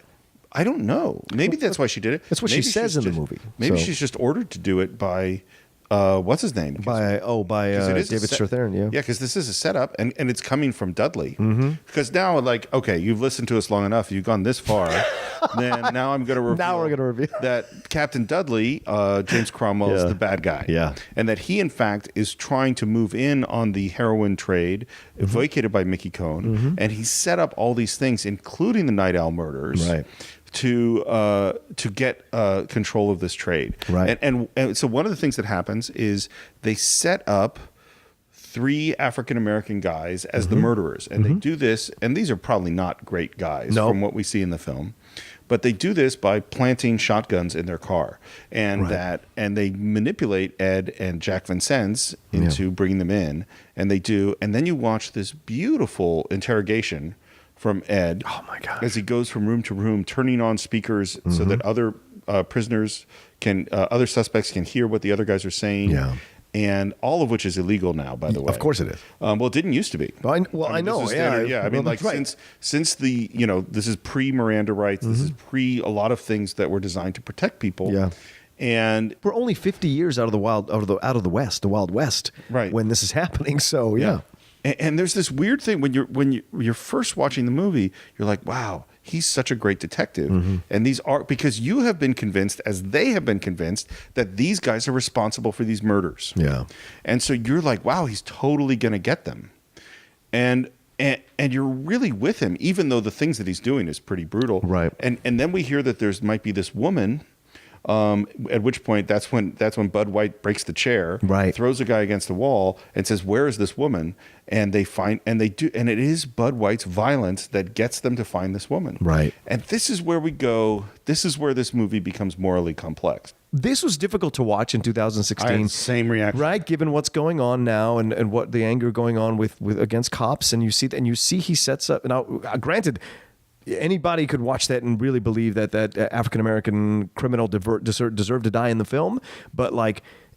I don't know. Maybe that's why she did it. That's what she says in the movie. Maybe she's just ordered to do it by what's his name? By David Strathairn, yeah. Yeah, because this is a setup, and it's coming from Dudley. Because now, okay, you've listened to us long enough, you've gone this far, then now I'm going to reveal Now we're going to reveal that Captain Dudley, James Cromwell, is the bad guy. Yeah. And that he, in fact, is trying to move in on the heroin trade, vacated by Mickey Cohn, and he set up all these things, including the Night Owl murders. Right. To get control of this trade. Right. And so one of the things that happens is they set up 3 African-American guys as the murderers. And they do this, and these are probably not great guys from what we see in the film. But they do this by planting shotguns in their car. And they manipulate Ed and Jack Vincennes into bringing them in. And they do. And then you watch this beautiful interrogation from Ed. Oh my God. As he goes from room to room, turning on speakers so that other prisoners can, other suspects can hear what the other guys are saying. Yeah. And all of which is illegal now, by the way. Of course it is. Well, it didn't used to be. I know. Yeah. I mean, since the, this is pre-Miranda rights. This is pre a lot of things that were designed to protect people. Yeah. And we're only 50 years out of the Wild West, right, when this is happening. So yeah. And there's this weird thing when you're first watching the movie, you're like, wow, he's such a great detective. And these are because you have been convinced, as they have been convinced, that these guys are responsible for these murders. Yeah. And so you're like, wow, he's totally going to get them. And you're really with him, even though the things that he's doing is pretty brutal. Right. And then we hear that might be this woman. At which point, that's when Bud White breaks the chair, throws a guy against the wall, and says, "Where is this woman?" And they find, and they do, and it is Bud White's violence that gets them to find this woman. Right. And this is where we go. This is where this movie becomes morally complex. This was difficult to watch in 2016. I had the same reaction, right? Given what's going on now and what the anger going on with against cops, and you see he sets up now. Granted, anybody could watch that and really believe that African-American criminal deserved to die in the film, but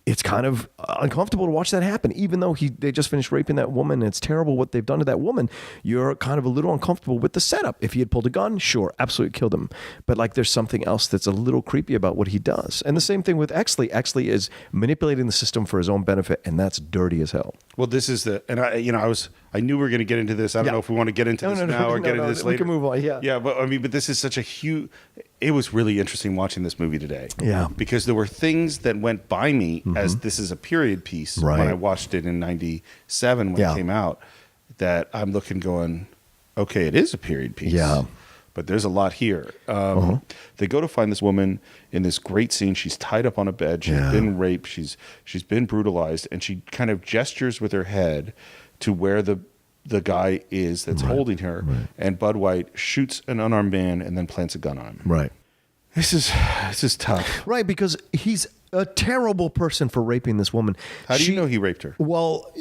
it's kind of uncomfortable to watch that happen, even though they just finished raping that woman. And it's terrible what they've done to that woman. You're kind of a little uncomfortable with the setup. If he had pulled a gun, sure, absolutely killed him. But there's something else that's a little creepy about what he does. And the same thing with Exley. Exley is manipulating the system for his own benefit, and that's dirty as hell. Well, this is I knew we were going to get into this. I don't know if we want to get into this now or get into this later. We can move on. Yeah. Yeah, but this is such a huge. It was really interesting watching this movie today. Yeah. Because there were things that went by me as this is a period piece when I watched it in 97 when it came out, that I'm looking going, okay, it is a period piece. Yeah. But there's a lot here. They go to find this woman in this great scene. She's tied up on a bed. She's been raped. She's been brutalized. And she kind of gestures with her head to where the guy is that's holding her. Right. And Bud White shoots an unarmed man and then plants a gun on him. Right. This is tough. Right, because he's a terrible person for raping this woman. How do you know he raped her? Well,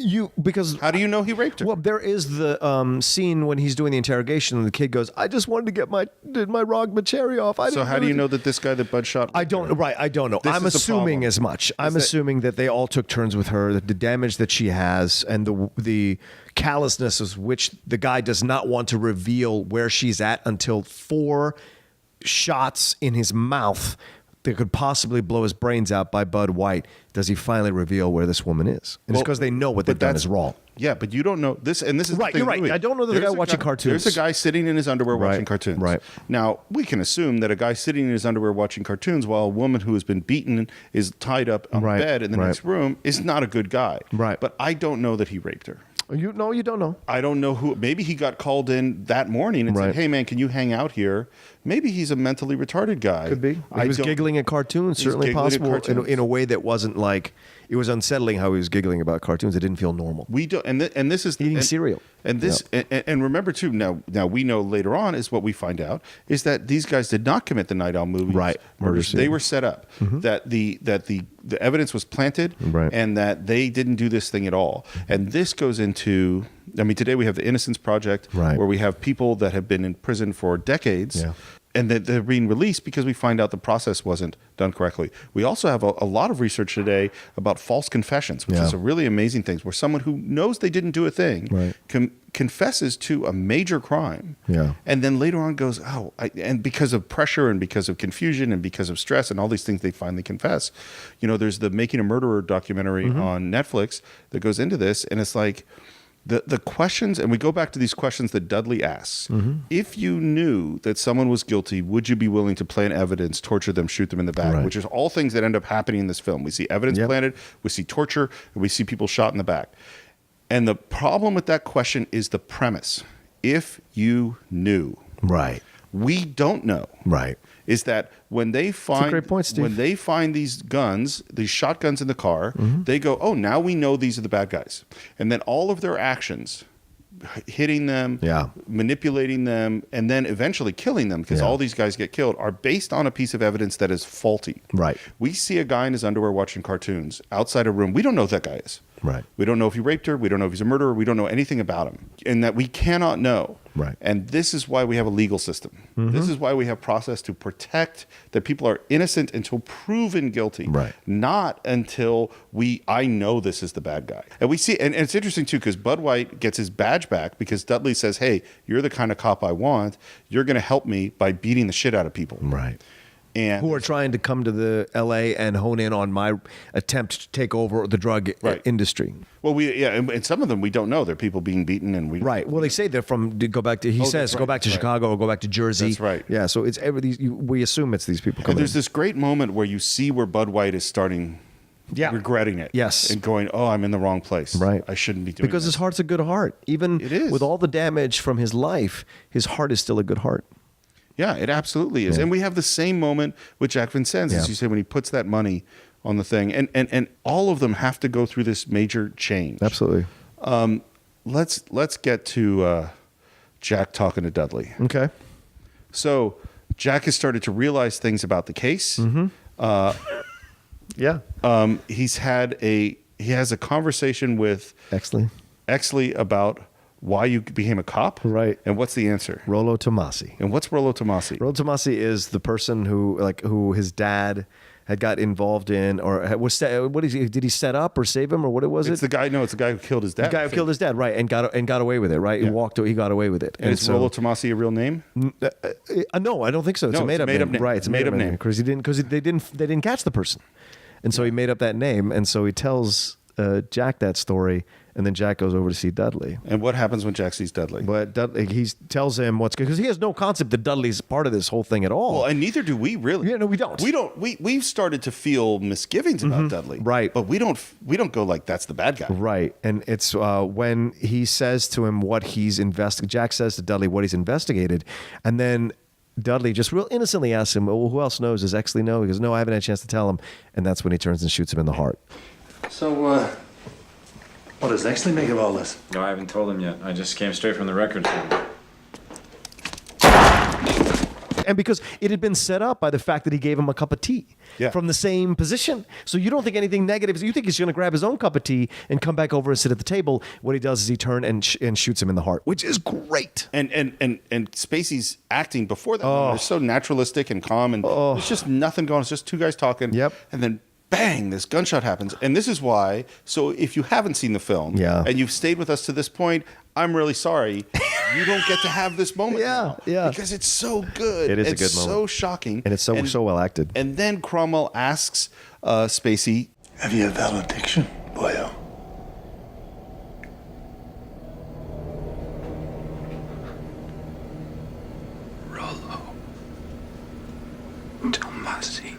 how do you know he raped her? Well, there is the scene when he's doing the interrogation and the kid goes, "I just wanted to get my Rogma cherry off." So how do you know that this guy that Bud shot? I don't know. I'm assuming as much. I'm assuming that they all took turns with her, that the damage that she has and the callousness of which the guy does not want to reveal where she's at until 4 shots in his mouth that could possibly blow his brains out by Bud White, does he finally reveal where this woman is? And it's because they know what they've done is wrong. Yeah, but you don't know this, and this is right. The thing, You're right. I don't know that the guy watching cartoons. There's a guy sitting in his underwear watching cartoons. Right. Now we can assume that a guy sitting in his underwear watching cartoons while a woman who has been beaten is tied up on bed in the next room is not a good guy. Right. But I don't know that he raped her. You don't know. I don't know who. Maybe he got called in that morning and said, "Hey, man, can you hang out here?" Maybe he's a mentally retarded guy. Could be. He was giggling at cartoons. Certainly possible. In a way that wasn't like it was unsettling how he was giggling about cartoons. It didn't feel normal. We don't. And this is eating cereal. And this. And remember too. Now we know later on is what we find out is that these guys did not commit the Night Owl movies. Right. Murders. They were set up. That the evidence was planted. Right. And that they didn't do this thing at all. And this goes into. I mean, today we have the Innocence Project, where we have people that have been in prison for decades. Yeah. And that they're being released because we find out the process wasn't done correctly. We also have a lot of research today about false confessions, which is a really amazing thing, where someone who knows they didn't do a thing confesses to a major crime, and then later on goes, and because of pressure and because of confusion and because of stress and all these things, they finally confess. You know, there's the Making a Murderer documentary on Netflix that goes into this, and it's like, the questions, and we go back to these questions that Dudley asks. If you knew that someone was guilty, would you be willing to plant evidence, torture them, shoot them in the back? Which is all things that end up happening in this film. We see evidence planted, we see torture, and we see people shot in the back. And the problem with that question is the premise. If you knew. Right. We don't know. Right. Is that when they find great point, Steve. when they find these guns, these shotguns in the car, they go, "Oh, now we know these are the bad guys." And then all of their actions, hitting them, manipulating them, and then eventually killing them, because all these guys get killed, are based on a piece of evidence that is faulty. Right. We see a guy in his underwear watching cartoons outside a room. We don't know who that guy is. Right. We don't know if he raped her. We don't know if he's a murderer. We don't know anything about him. And that we cannot know. Right. And this is why we have a legal system. This is why we have process to protect that people are innocent until proven guilty. Right. Not until I know this is the bad guy. And we see, and it's interesting too, because Bud White gets his badge back because Dudley says, "Hey, you're the kind of cop I want. You're going to help me by beating the shit out of people." Right. And who are trying to come to the LA and hone in on my attempt to take over the drug industry. Well, and some of them we don't know. They're people being beaten, and we Well, they say they're from. Go back to. He says go back to Chicago or go back to Jersey. That's right. Yeah. So it's we assume it's these people. And there's this great moment where you see where Bud White is starting. Regretting it. Yes. And going, "Oh, I'm in the wrong place. Right. I shouldn't be doing because this." his heart's a good heart. Even it is. With all the damage from his life, his heart is still a good heart. Yeah, it absolutely is. And we have the same moment with Jack Vincennes, as you say, when he puts that money on the thing. And all of them have to go through this major change. Absolutely. Let's get to Jack talking to Dudley. Okay. So Jack has started to realize things about the case. He has a conversation with Exley about why you became a cop. Right. And what's the answer? Rollo Tomassi. And what's Rollo Tomassi? Rollo Tomassi is the person who his dad had got involved in, or did he set up or save him, or what was it? It's the guy who killed his dad. The guy who killed his dad, right, and got away with it, right? Yeah. He got away with it. And is Rollo Tomassi a real name? No, I don't think so. It's a made up name. Right, it's a made up name because they didn't catch the person, and so he made up that name, and so he tells Jack that story. And then Jack goes over to see Dudley. And what happens when Jack sees Dudley? But he tells him what's good, because he has no concept that Dudley's part of this whole thing at all. Well, and neither do we really. Yeah, no, we don't. We've started to feel misgivings about Dudley. Right. But we don't go like, that's the bad guy. Right. And it's when he says to him what he's investigated. Jack says to Dudley what he's investigated. And then Dudley just real innocently asks him, well, who else knows? Does Exley know? He goes, no, I haven't had a chance to tell him. And that's when he turns and shoots him in the heart. So, what does Exley make of all this? No, I haven't told him yet. I just came straight from the records room. And because it had been set up by the fact that he gave him a cup of tea from the same position. So you don't think anything negative. You think he's going to grab his own cup of tea and come back over and sit at the table. What he does is he turns and shoots him in the heart, which is great. And Spacey's acting before that is so naturalistic and calm. And there's just nothing going on. It's just two guys talking. Yep. And then bang, this gunshot happens. And this is why, so if you haven't seen the film and you've stayed with us to this point, I'm really sorry. you don't get to have this moment. Yeah, now because it's so good. It is a it's good moment. so shocking, And it's so well acted. And then Cromwell asks Spacey, Have you a valediction, boyo? Rollo Tomassi.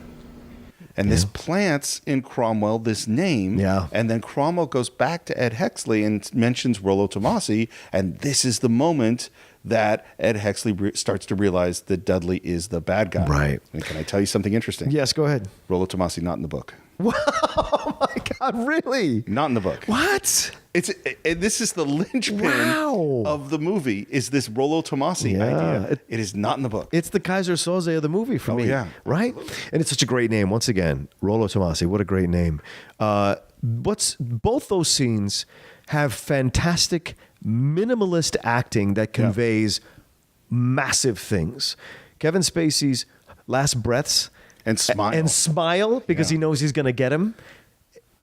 and this plants in Cromwell this name. Yeah. And then Cromwell goes back to Ed Hexley and mentions Rollo Tomassi. And this is the moment that Ed Hexley starts to realize that Dudley is the bad guy. Right. And can I tell you something interesting? Yes, go ahead. Rollo Tomassi not in the book. Oh my God, really? Not in the book. What? This is the linchpin of the movie. Is this Rollo Tomassi idea? It is not in the book. It's the Kaiser Soze of the movie for me. Yeah, right. And it's such a great name. Once again, Rollo Tomassi. What a great name. Both those scenes have fantastic minimalist acting that conveys massive things. Kevin Spacey's last breaths and smile because he knows he's going to get him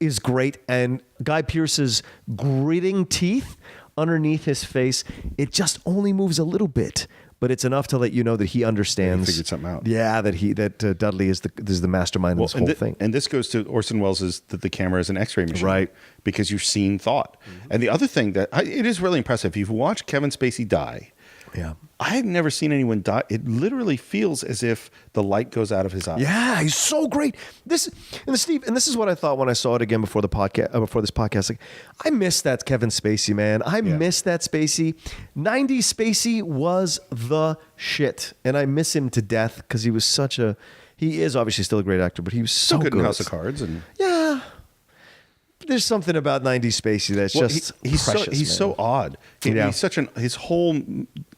is great. And Guy Pearce's gritting teeth underneath his face, it just only moves a little bit, but it's enough to let you know that he understands. He figured something out. Yeah, that Dudley is the mastermind of this whole thing. And this goes to Orson Welles' that the camera is an X-ray machine, right? Because you're seeing thought. Mm-hmm. And the other thing that it is really impressive. If you've watched Kevin Spacey die. Yeah. I had never seen anyone die. It literally feels as if the light goes out of his eyes. Yeah, he's so great. This is what I thought when I saw it again before the podcast. Before this podcast, like, I miss that Kevin Spacey, man. I miss that Spacey. 90s Spacey was the shit, and I miss him to death because he was such a. He is obviously still a great actor, but he was so good in House of Cards, and yeah. There's something about 90s Spacey that's just precious. He's so odd. He's such his whole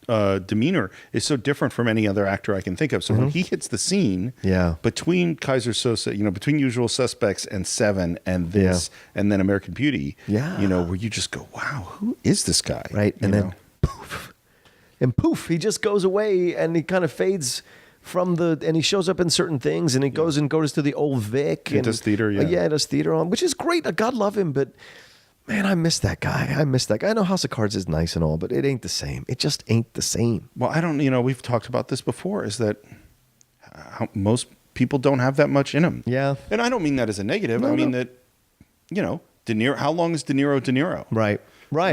demeanor is so different from any other actor I can think of. So when he hits the scene, between Kaiser Soze, between Usual Suspects and Seven and this, and then American Beauty, where you just go, wow, who is this guy? Right, and then poof, he just goes away and he kind of fades. And he shows up in certain things, and he goes to the Old Vic. He does theater, it does theater which is great. God love him, but man, I miss that guy. I know House of Cards is nice and all, but it ain't the same. It just ain't the same. Well, I don't, we've talked about this before, is that most people don't have that much in them. Yeah. And I don't mean that as a negative. No, I mean that, De Niro, how long is De Niro? Right.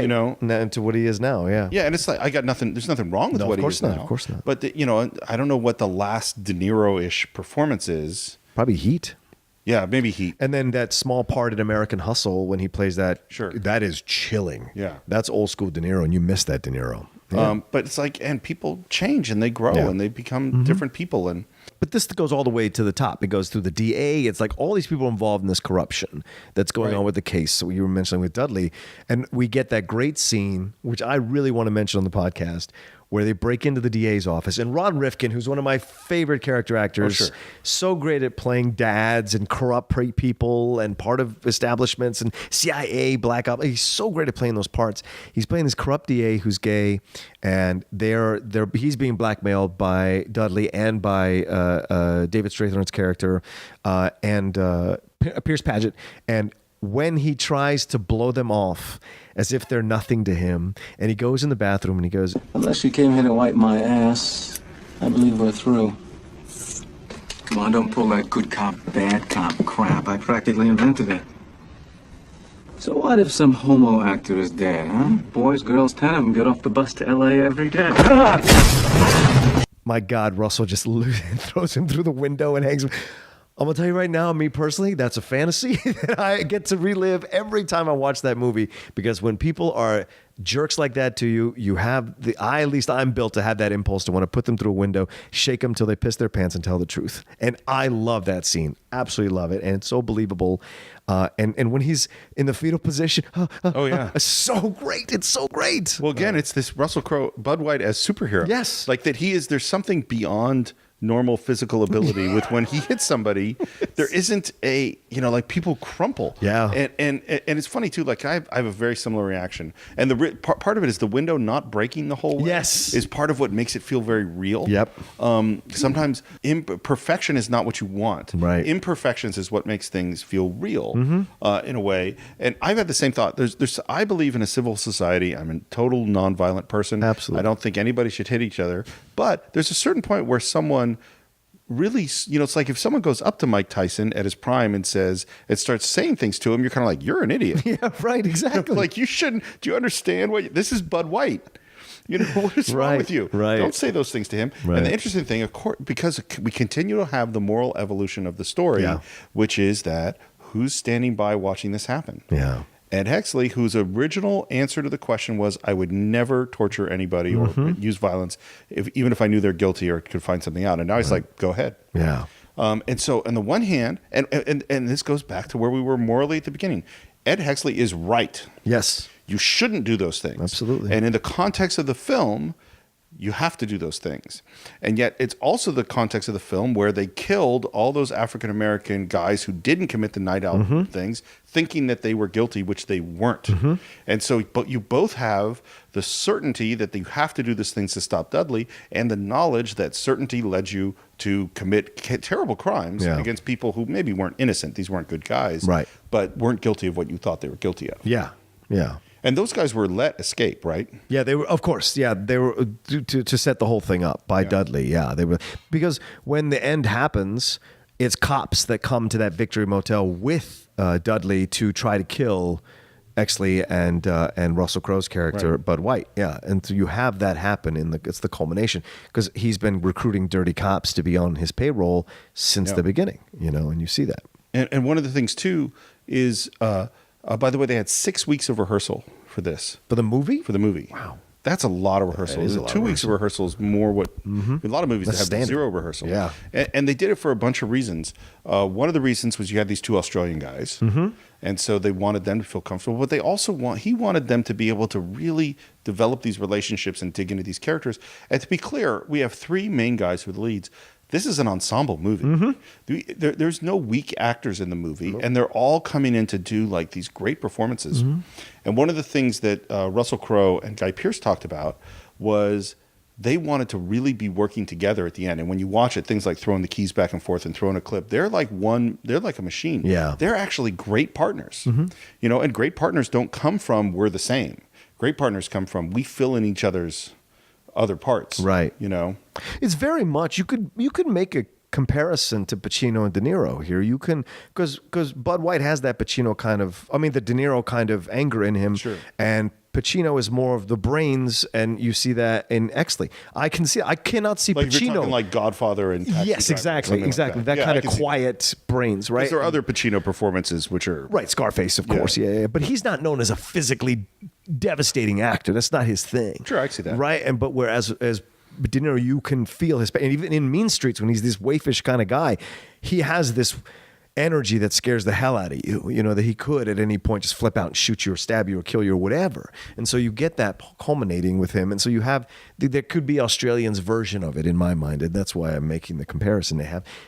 And to what he is now, yeah. Yeah, and it's like, there's nothing wrong with what he is now. Of course not. But, I don't know what the last De Niro-ish performance is. Probably Heat. Yeah, maybe Heat. And then that small part in American Hustle when he plays that, sure, that is chilling. Yeah. That's old school De Niro, and you miss that De Niro. Yeah. But it's like, and people change and they grow and they become different people. But this goes all the way to the top. It goes through the DA. It's like all these people involved in this corruption that's going on with the case. So you were mentioning with Dudley. And we get that great scene, which I really want to mention on the podcast, where they break into the DA's office. And Ron Rifkin, who's one of my favorite character actors, so great at playing dads and corrupt people and part of establishments and CIA, Black Ops. He's so great at playing those parts. He's playing this corrupt DA who's gay, and he's being blackmailed by Dudley and by David Strathairn's character and Pierce Paget. And when he tries to blow them off as if they're nothing to him, and he goes in the bathroom and he goes, "Unless you came here to wipe my ass, I believe we're through." Come on, don't pull that good cop, bad cop crap. I practically invented it. So what if some homo actor is dead, huh? Boys, girls, 10 of them get off the bus to L.A. every day. My God, Russell just throws him through the window and hangs him. I'm going to tell you right now, me personally, that's a fantasy that I get to relive every time I watch that movie, because when people are jerks like that to you, at least I'm built to have that impulse to want to put them through a window, shake them till they piss their pants and tell the truth. And I love that scene. Absolutely love it. And it's so believable. And when he's in the fetal position, it's so great. It's so great. Well, again, it's this Russell Crowe, Bud White as superhero. Yes. Like that there's something beyond normal physical ability with when he hits somebody, there isn't a, like people crumple. Yeah. And it's funny too, like I have a very similar reaction. And the part of it is the window not breaking the whole way. Yes. Is part of what makes it feel very real. Yep. Sometimes perfection is not what you want. Right. Imperfections is what makes things feel real in a way. And I've had the same thought. I believe in a civil society. I'm a total nonviolent person. Absolutely. I don't think anybody should hit each other. But there's a certain point where someone really, it's like if someone goes up to Mike Tyson at his prime and starts saying things to him, you're kind of like, you're an idiot. Yeah, right, exactly. Like you shouldn't. Do you understand this is Bud White? What is wrong with you? Right. Don't say those things to him. Right. And the interesting thing, of course, because we continue to have the moral evolution of the story, which is that who's standing by watching this happen? Yeah. Ed Hexley, whose original answer to the question was, I would never torture anybody or use violence, even if I knew they're guilty or could find something out. And now he's like, go ahead. Yeah. And so on the one hand, and this goes back to where we were morally at the beginning, Ed Hexley is right. Yes. You shouldn't do those things. Absolutely. And in the context of the film, you have to do those things. And yet it's also the context of the film where they killed all those African-American guys who didn't commit the night out things, thinking that they were guilty, which they weren't. And so, but you both have the certainty that you have to do these things to stop Dudley and the knowledge that certainty led you to commit terrible crimes against people who maybe weren't innocent. These weren't good guys, right? But weren't guilty of what you thought they were guilty of. Yeah. Yeah. And those guys were let escape, right? Yeah, they were, of course. Yeah, they were to set the whole thing up by Dudley. Yeah, they were, because when the end happens, it's cops that come to that Victory Motel with Dudley to try to kill Exley and Russell Crowe's character, Bud White. Yeah, and so you have that happen it's the culmination, because he's been recruiting dirty cops to be on his payroll since the beginning. And you see that. And one of the things too is. By the way, they had 6 weeks of rehearsal for this. For the movie? For the movie. Wow. That's a lot of rehearsal. 2 weeks of rehearsal is more what a lot of movies that have standard. zero rehearsal. Yeah. And they did it for a bunch of reasons. One of the reasons was you had these two Australian guys. And so they wanted them to feel comfortable. But they also he wanted them to be able to really develop these relationships and dig into these characters. And to be clear, we have 3 main guys who are the leads. This is an ensemble movie. There's no weak actors in the movie, and they're all coming in to do like these great performances. And one of the things that Russell Crowe and Guy Pearce talked about was they wanted to really be working together at the end. And when you watch it, things like throwing the keys back and forth and throwing a clip, they're like a machine. Yeah. They're actually great partners. And great partners don't come from we're the same. Great partners come from we fill in each other's other parts, right? It's very much you could make a comparison to Pacino and De Niro here. You can because Bud White has that Pacino kind of, the De Niro kind of anger in him, and Pacino is more of the brains, and you see that in Exley. I cannot see like Pacino you're talking like Godfather and Taxi yes, Driver, exactly. Like that kind of quiet brains, right? There are other Pacino performances which are right. Scarface, of course, yeah. But he's not known as a physically devastating actor. That's not his thing. Sure, I see that. Right, but whereas as De Niro, you can feel his pain. And even in Mean Streets, when he's this waifish kind of guy, he has this energy that scares the hell out of you, that he could at any point just flip out and shoot you or stab you or kill you or whatever. And so you get that culminating with him. And so you have, there could be Australians' version of it in my mind. And that's why I'm making the comparison.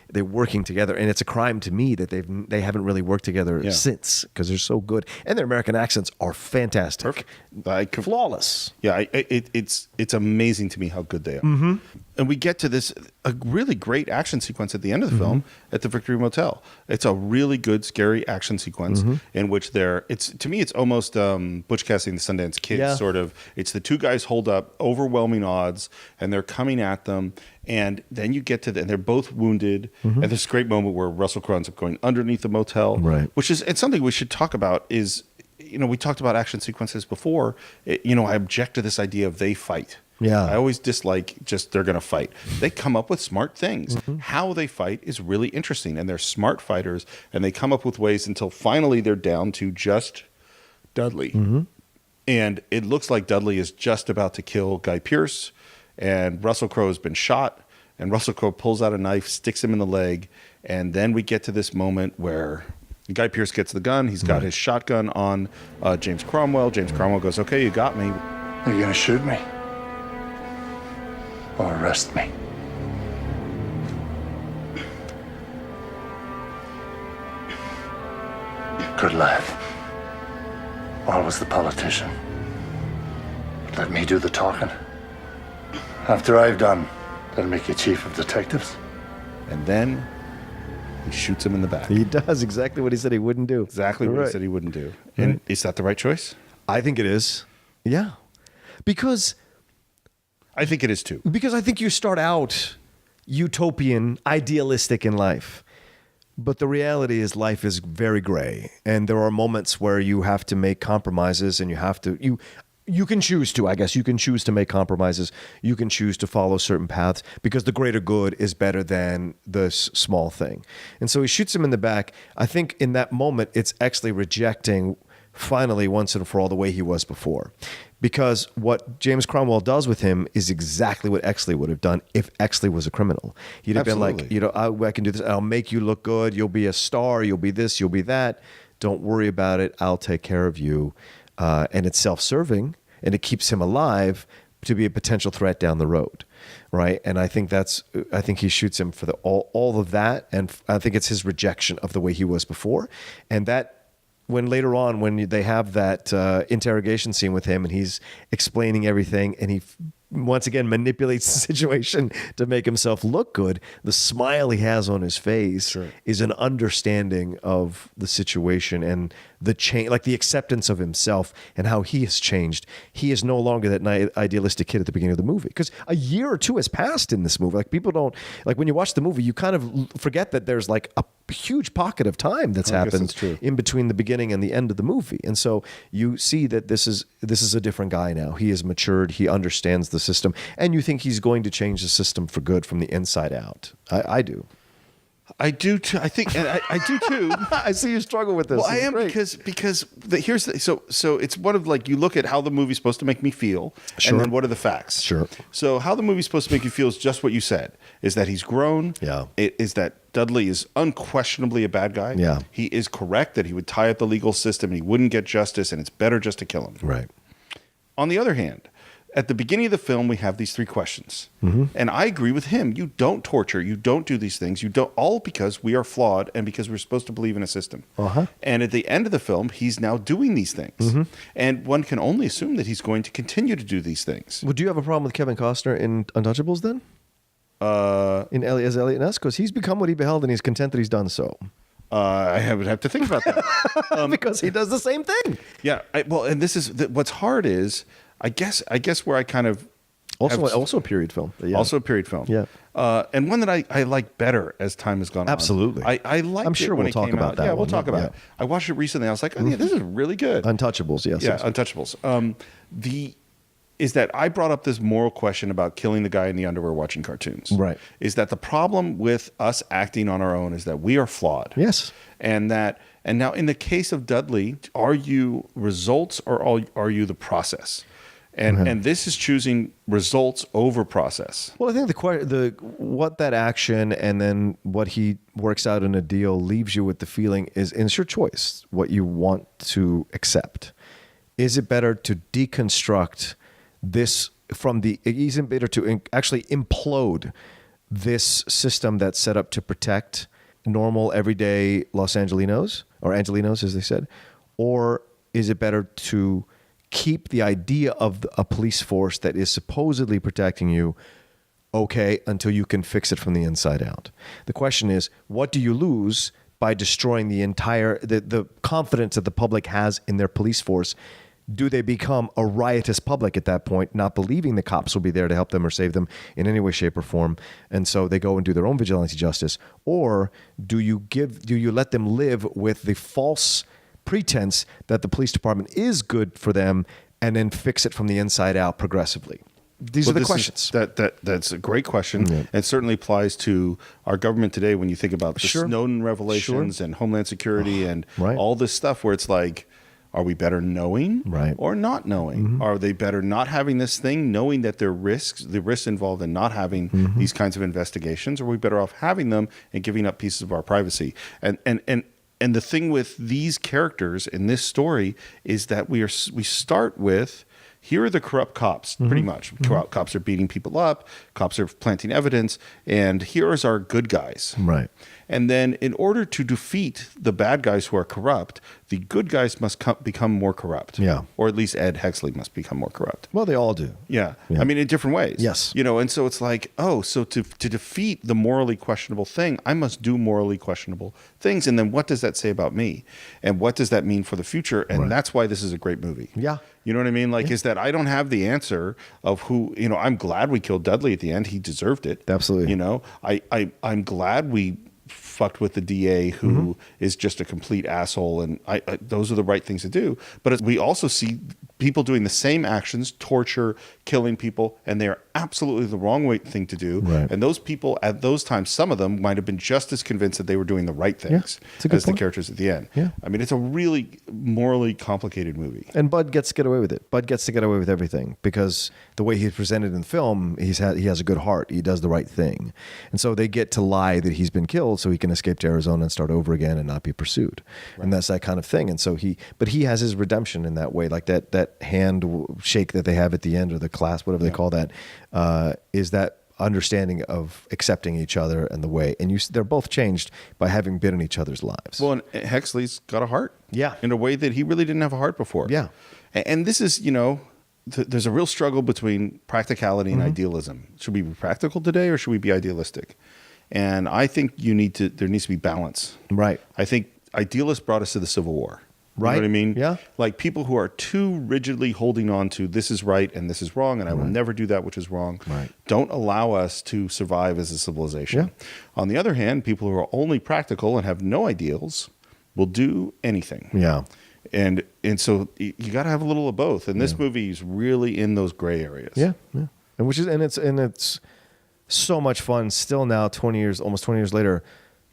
They're working together. And it's a crime to me that they haven't really worked together since, because they're so good. And their American accents are fantastic. Perfect. Flawless. Yeah, it's amazing to me how good they are. And we get to a really great action sequence at the end of the film at the Victory Motel. It's a really good, scary action sequence in which to me, it's almost Butch Cassidy and the Sundance Kid sort of. It's the two guys hold up overwhelming odds, and they're coming at them. And then you get to and they're both wounded. And this great moment where Russell Crowe ends up going underneath the motel, right? Which is it's something we should talk about. Is we talked about action sequences before. I object to this idea of they fight. Yeah. I always dislike just they're going to fight. They come up with smart things. How they fight is really interesting, and they're smart fighters, and they come up with ways until finally they're down to just Dudley. And it looks like Dudley is just about to kill Guy Pearce, and Russell Crowe has been shot, and Russell Crowe pulls out a knife, sticks him in the leg, and then we get to this moment where Guy Pearce gets the gun. He's got his shotgun on James Cromwell. James Cromwell goes, "Okay, you got me." Are you going to shoot me? Or arrest me? Good lad. Always the politician. Let me do the talking. After I've done, that'll make you chief of detectives. And then he shoots him in the back. He does exactly what he said he wouldn't do. Exactly what he said he wouldn't do. And is that the right choice? I think it is. Yeah. Because I think it is too. Because I think you start out utopian, idealistic in life. But the reality is life is very gray. And there are moments where you have to make compromises and you can choose to, I guess. You can choose to make compromises. You can choose to follow certain paths because the greater good is better than the small thing. And so he shoots him in the back. I think in that moment, it's actually rejecting finally once and for all the way he was before. Because what James Cromwell does with him is exactly what Exley would have done if Exley was a criminal. He'd have been like, I can do this. I'll make you look good. You'll be a star. You'll be this. You'll be that. Don't worry about it. I'll take care of you. And it's self-serving, and it keeps him alive to be a potential threat down the road, right? And I think he shoots him for all of that, and I think it's his rejection of the way he was before, and that. When later on, when they have that interrogation scene with him and he's explaining everything and he once again manipulates the situation to make himself look good, the smile he has on his face is an understanding of the situation and the change, like the acceptance of himself and how he has changed. He is no longer that idealistic kid at the beginning of the movie, because a year or two has passed in this movie. Like, people don't, like, when you watch the movie, you kind of forget that there's like a huge pocket of time that's happened in between the beginning and the end of the movie. And so you see that this is a different guy now. He has matured. He understands the system, and you think he's going to change the system for good from the inside out. I do. I do too. I think, and I do too. I see you struggle with this. Well, I am because so it's one of, like, you look at how the movie's supposed to make me feel, and then what are the facts? Sure. So how the movie's supposed to make you feel is just what you said: is that he's grown. Yeah. It is that Dudley is unquestionably a bad guy. Yeah. He is correct that he would tie up the legal system and he wouldn't get justice, and it's better just to kill him. Right. On the other hand, at the beginning of the film, we have these three questions. Mm-hmm. And I agree with him. You don't torture. You don't do these things. You don't, all because we are flawed and because we're supposed to believe in a system. Uh-huh. And at the end of the film, he's now doing these things. Mm-hmm. And one can only assume that he's going to continue to do these things. Well, do you have a problem with Kevin Costner in Untouchables then? As Elliot Ness? Because he's become what he beheld and he's content that he's done so. I would have to think about that. Because he does the same thing. Yeah. And this is, what's hard is, I guess where I kind of also a period film. Yeah. Also a period film. Yeah. And one that I like better as time has gone on. Absolutely. I liked I'm sure it when we'll it talk came about out. that. Yeah, we'll one. talk about Yeah. it. I watched it recently. I was like, oh yeah, this is really good. Untouchables, yes. Yeah, yes. Untouchables. Is that I brought up this moral question about killing the guy in the underwear watching cartoons. Right. Is that the problem with us acting on our own is that we are flawed. Yes. And now in the case of Dudley, are you results or are you the process? And this is choosing results over process. Well, I think what that action and then what he works out in a deal leaves you with the feeling is, and it's your choice, what you want to accept. Is it better to deconstruct this is it better to actually implode this system that's set up to protect normal, everyday Los Angelinos, or Angelinos as they said, or is it better to keep the idea of a police force that is supposedly protecting you okay until you can fix it from the inside out? The question is, what do you lose by destroying the confidence that the public has in their police force? Do they become a riotous public at that point, not believing the cops will be there to help them or save them in any way, shape, or form, and so they go and do their own vigilante justice? Or do you let them live with the false pretense that the police department is good for them and then fix it from the inside out progressively? These are the questions. That's a great question. Yeah. It certainly applies to our government today when you think about the Snowden revelations and Homeland Security and all this stuff where it's like, are we better knowing or not knowing? Mm-hmm. Are they better not having this thing, knowing that the risks involved in not having these kinds of investigations? Or are we better off having them and giving up pieces of our privacy? And the thing with these characters in this story is that we start with, here are the corrupt cops, pretty much. Cops are beating people up. Cops are planting evidence. And here is our good guys. Right. And then in order to defeat the bad guys who are corrupt, the good guys must become more corrupt. Yeah. Or at least Ed Hexley must become more corrupt. Well, they all do. Yeah. I mean, in different ways. Yes. And so it's like, so to defeat the morally questionable thing, I must do morally questionable things. And then what does that say about me? And what does that mean for the future? And that's why this is a great movie. Yeah. You know what I mean? Like, is that I don't have the answer of who, I'm glad we killed Dudley at the end. He deserved it. Absolutely. I'm glad we fucked with the DA who is just a complete asshole, and those are the right things to do. But we also see people doing the same actions, torture, killing people, and they are absolutely the wrong thing to do. Right. And those people at those times, some of them might have been just as convinced that they were doing the right things as the characters at the end. Yeah. I mean, it's a really morally complicated movie. And Bud gets to get away with it. Bud gets to get away with everything because the way he's presented in the film, he has a good heart. He does the right thing. And so they get to lie that he's been killed so he can escape to Arizona and start over again and not be pursued. Right. And that's that kind of thing. And so he has his redemption in that way, like that hand shake that they have at the end, or the clasp, whatever they call that, is that understanding of accepting each other and the way. And they're both changed by having been in each other's lives. Well, and Hexley's got a heart. Yeah. In a way that he really didn't have a heart before. Yeah. And this is, there's a real struggle between practicality and idealism. Should we be practical today or should we be idealistic? And I think there needs to be balance. Right. I think idealists brought us to the Civil War. Right. You know what I mean? Yeah. Like people who are too rigidly holding on to this is right and this is wrong and I will never do that which is wrong. Right. Don't allow us to survive as a civilization. Yeah. On the other hand, people who are only practical and have no ideals will do anything. Yeah. And so you got to have a little of both. And this movie is really in those gray areas. Yeah. Yeah. And it's so much fun still now, almost 20 years later,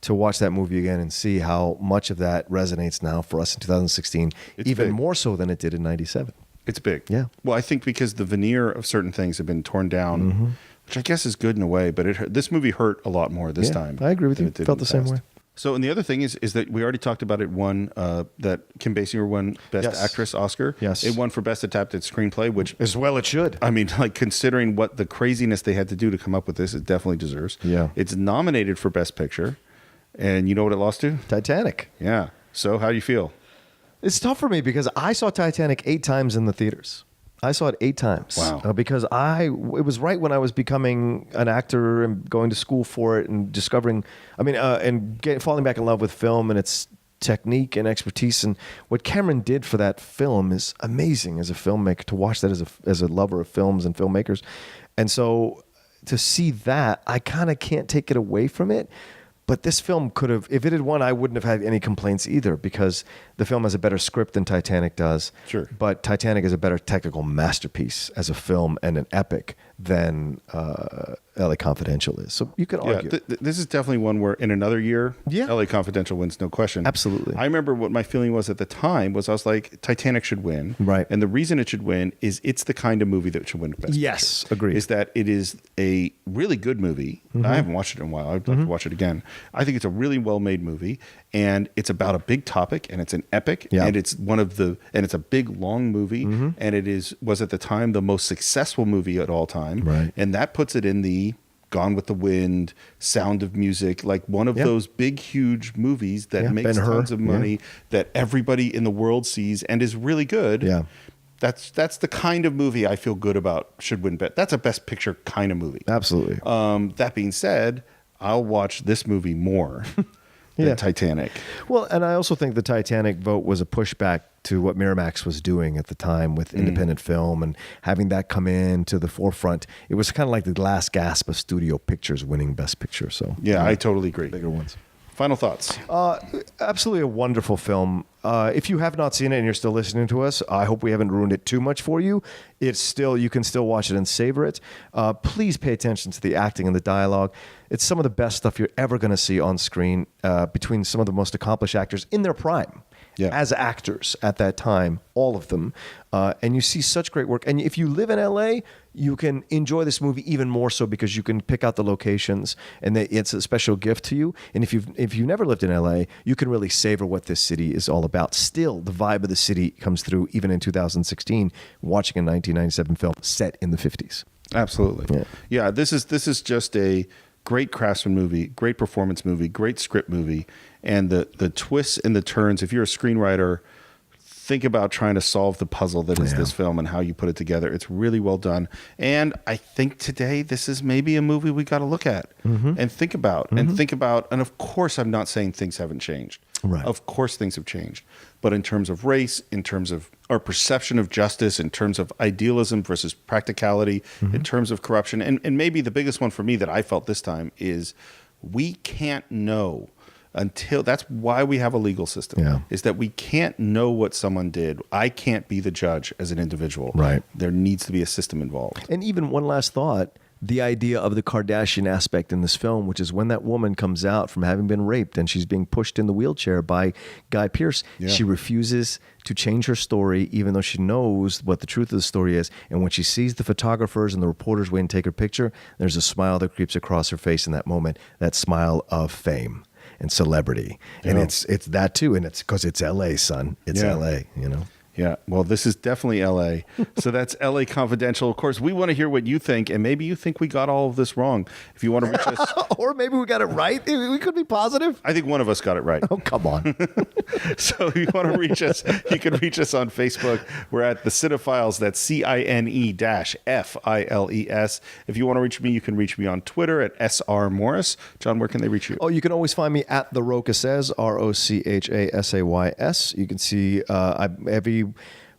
to watch that movie again and see how much of that resonates now for us in 2016, even more so than it did in 97. It's big. Yeah. Well, I think because the veneer of certain things have been torn down, which I guess is good in a way, but this movie hurt a lot more this time. I agree with you. Felt the same way. So, and the other thing is that we already talked about it. That Kim Basinger won Best Actress Oscar. Yes. It won for Best Adapted Screenplay, which as well it should. I mean, like considering what the craziness they had to do to come up with this, it definitely deserves. Yeah. It's nominated for Best Picture. And you know what it lost to? Titanic. Yeah. So how do you feel? It's tough for me because I saw Titanic 8 times in the theaters. I saw it 8 times. Wow. Because it was right when I was becoming an actor and going to school for it and discovering, falling back in love with film and its technique and expertise. And what Cameron did for that film is amazing as a filmmaker, to watch that as a lover of films and filmmakers. And so to see that, I kind of can't take it away from it. But this film could have, if it had won, I wouldn't have had any complaints either, because the film has a better script than Titanic does. Sure. But Titanic is a better technical masterpiece as a film and an epic than LA Confidential is. So you could argue. This is definitely one where in another year, Yeah. LA Confidential wins, no question. Absolutely. I remember what my feeling was at the time was I was like, Titanic should win. Right. And the reason it should win is it's the kind of movie that should win Best Yes, Picture. agreed. Is that it is a really good movie. I haven't watched it in a while. I'd like to watch it again. I think it's a really well-made movie, and it's about a big topic, and it's an epic, and it's it's a big, long movie, and it was at the time the most successful movie at all time. Right. And that puts it in the Gone with the Wind, Sound of Music, like one of those big, huge movies that makes tons of money, that everybody in the world sees and is really good. Yeah. That's the kind of movie I feel good about should win Best. That's a Best Picture kind of movie. Absolutely. That being said, I'll watch this movie more than Titanic. Well, and I also think the Titanic vote was a pushback to what Miramax was doing at the time with independent film, and having that come in to the forefront. It was kind of like the last gasp of studio pictures winning Best Picture. So yeah, I totally agree. Bigger ones. Final thoughts. Absolutely a wonderful film. If you have not seen it and you're still listening to us, I hope we haven't ruined it too much for you. You can still watch it and savor it. Please pay attention to the acting and the dialogue. It's some of the best stuff you're ever going to see on screen, between some of the most accomplished actors in their prime. As actors at that time, all of them. And you see such great work. And if you live in LA, you can enjoy this movie even more so because you can pick out the locations, and it's a special gift to you. And if you've never lived in LA, you can really savor what this city is all about. Still, the vibe of the city comes through even in 2016, watching a 1997 film set in the 50s. Absolutely. Yeah, this is just a great craftsman movie, great performance movie, great script movie, and the twists and the turns. If you're a screenwriter, think about trying to solve the puzzle that is this film and how you put it together. It's really well done. And I think today this is maybe a movie we got to look at and think about and of course, I'm not saying things haven't changed. Right. Of course things have changed. But in terms of race, in terms of our perception of justice, in terms of idealism versus practicality, in terms of corruption, and maybe the biggest one for me that I felt this time is we can't know until, that's why we have a legal system, is that we can't know what someone did. I can't be the judge as an individual. Right. There needs to be a system involved. And even one last thought, the idea of the Kardashian aspect in this film, which is when that woman comes out from having been raped and she's being pushed in the wheelchair by Guy Pearce, she refuses to change her story, even though she knows what the truth of the story is. And when she sees the photographers and the reporters waiting to take her picture, there's a smile that creeps across her face in that moment, that smile of fame and celebrity. And it's that too. And it's because it's LA, son. It's LA, you know? Yeah, well, this is definitely LA. So that's LA Confidential. Of course, we want to hear what you think, and maybe you think we got all of this wrong. If you want to reach us, or maybe we got it right. We could be positive. I think one of us got it right. Oh, come on. So if you want to reach us, you can reach us on Facebook. We're at the Cinephiles. That's CINE-FILES. If you want to reach me, you can reach me on Twitter at SR Morris. John, where can they reach you? Oh, you can always find me at the Rocha Says, ROCHASAYS. You can see every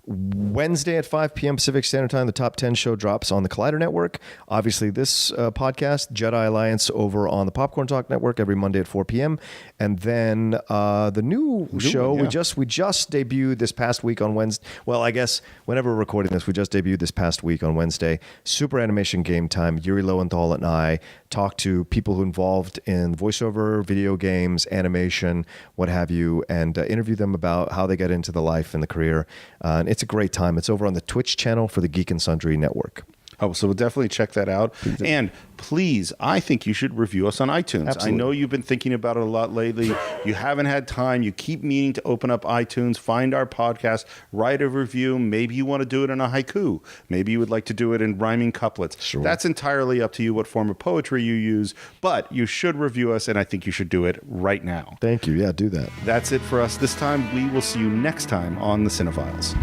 Wednesday at 5 p.m. Pacific Standard Time, the Top 10 show drops on the Collider Network. Obviously, this podcast, Jedi Alliance, over on the Popcorn Talk Network every Monday at 4 p.m. And then the new show, we just debuted this past week on Wednesday. Well, I guess whenever we're recording this, we just debuted this past week on Wednesday. Super Animation Game Time. Yuri Lowenthal and I talk to people who are involved in voiceover, video games, animation, what have you, and interview them about how they get into the life and the career. And it's a great time. It's over on the Twitch channel for the Geek and Sundry Network. Oh, so we'll definitely check that out. And please, I think you should review us on iTunes. Absolutely. I know you've been thinking about it a lot lately. You haven't had time. You keep meaning to open up iTunes, find our podcast, write a review. Maybe you want to do it in a haiku. Maybe you would like to do it in rhyming couplets. Sure. That's entirely up to you what form of poetry you use, but you should review us, and I think you should do it right now. Thank you. Yeah, do that. That's it for us this time. We will see you next time on the Cinephiles.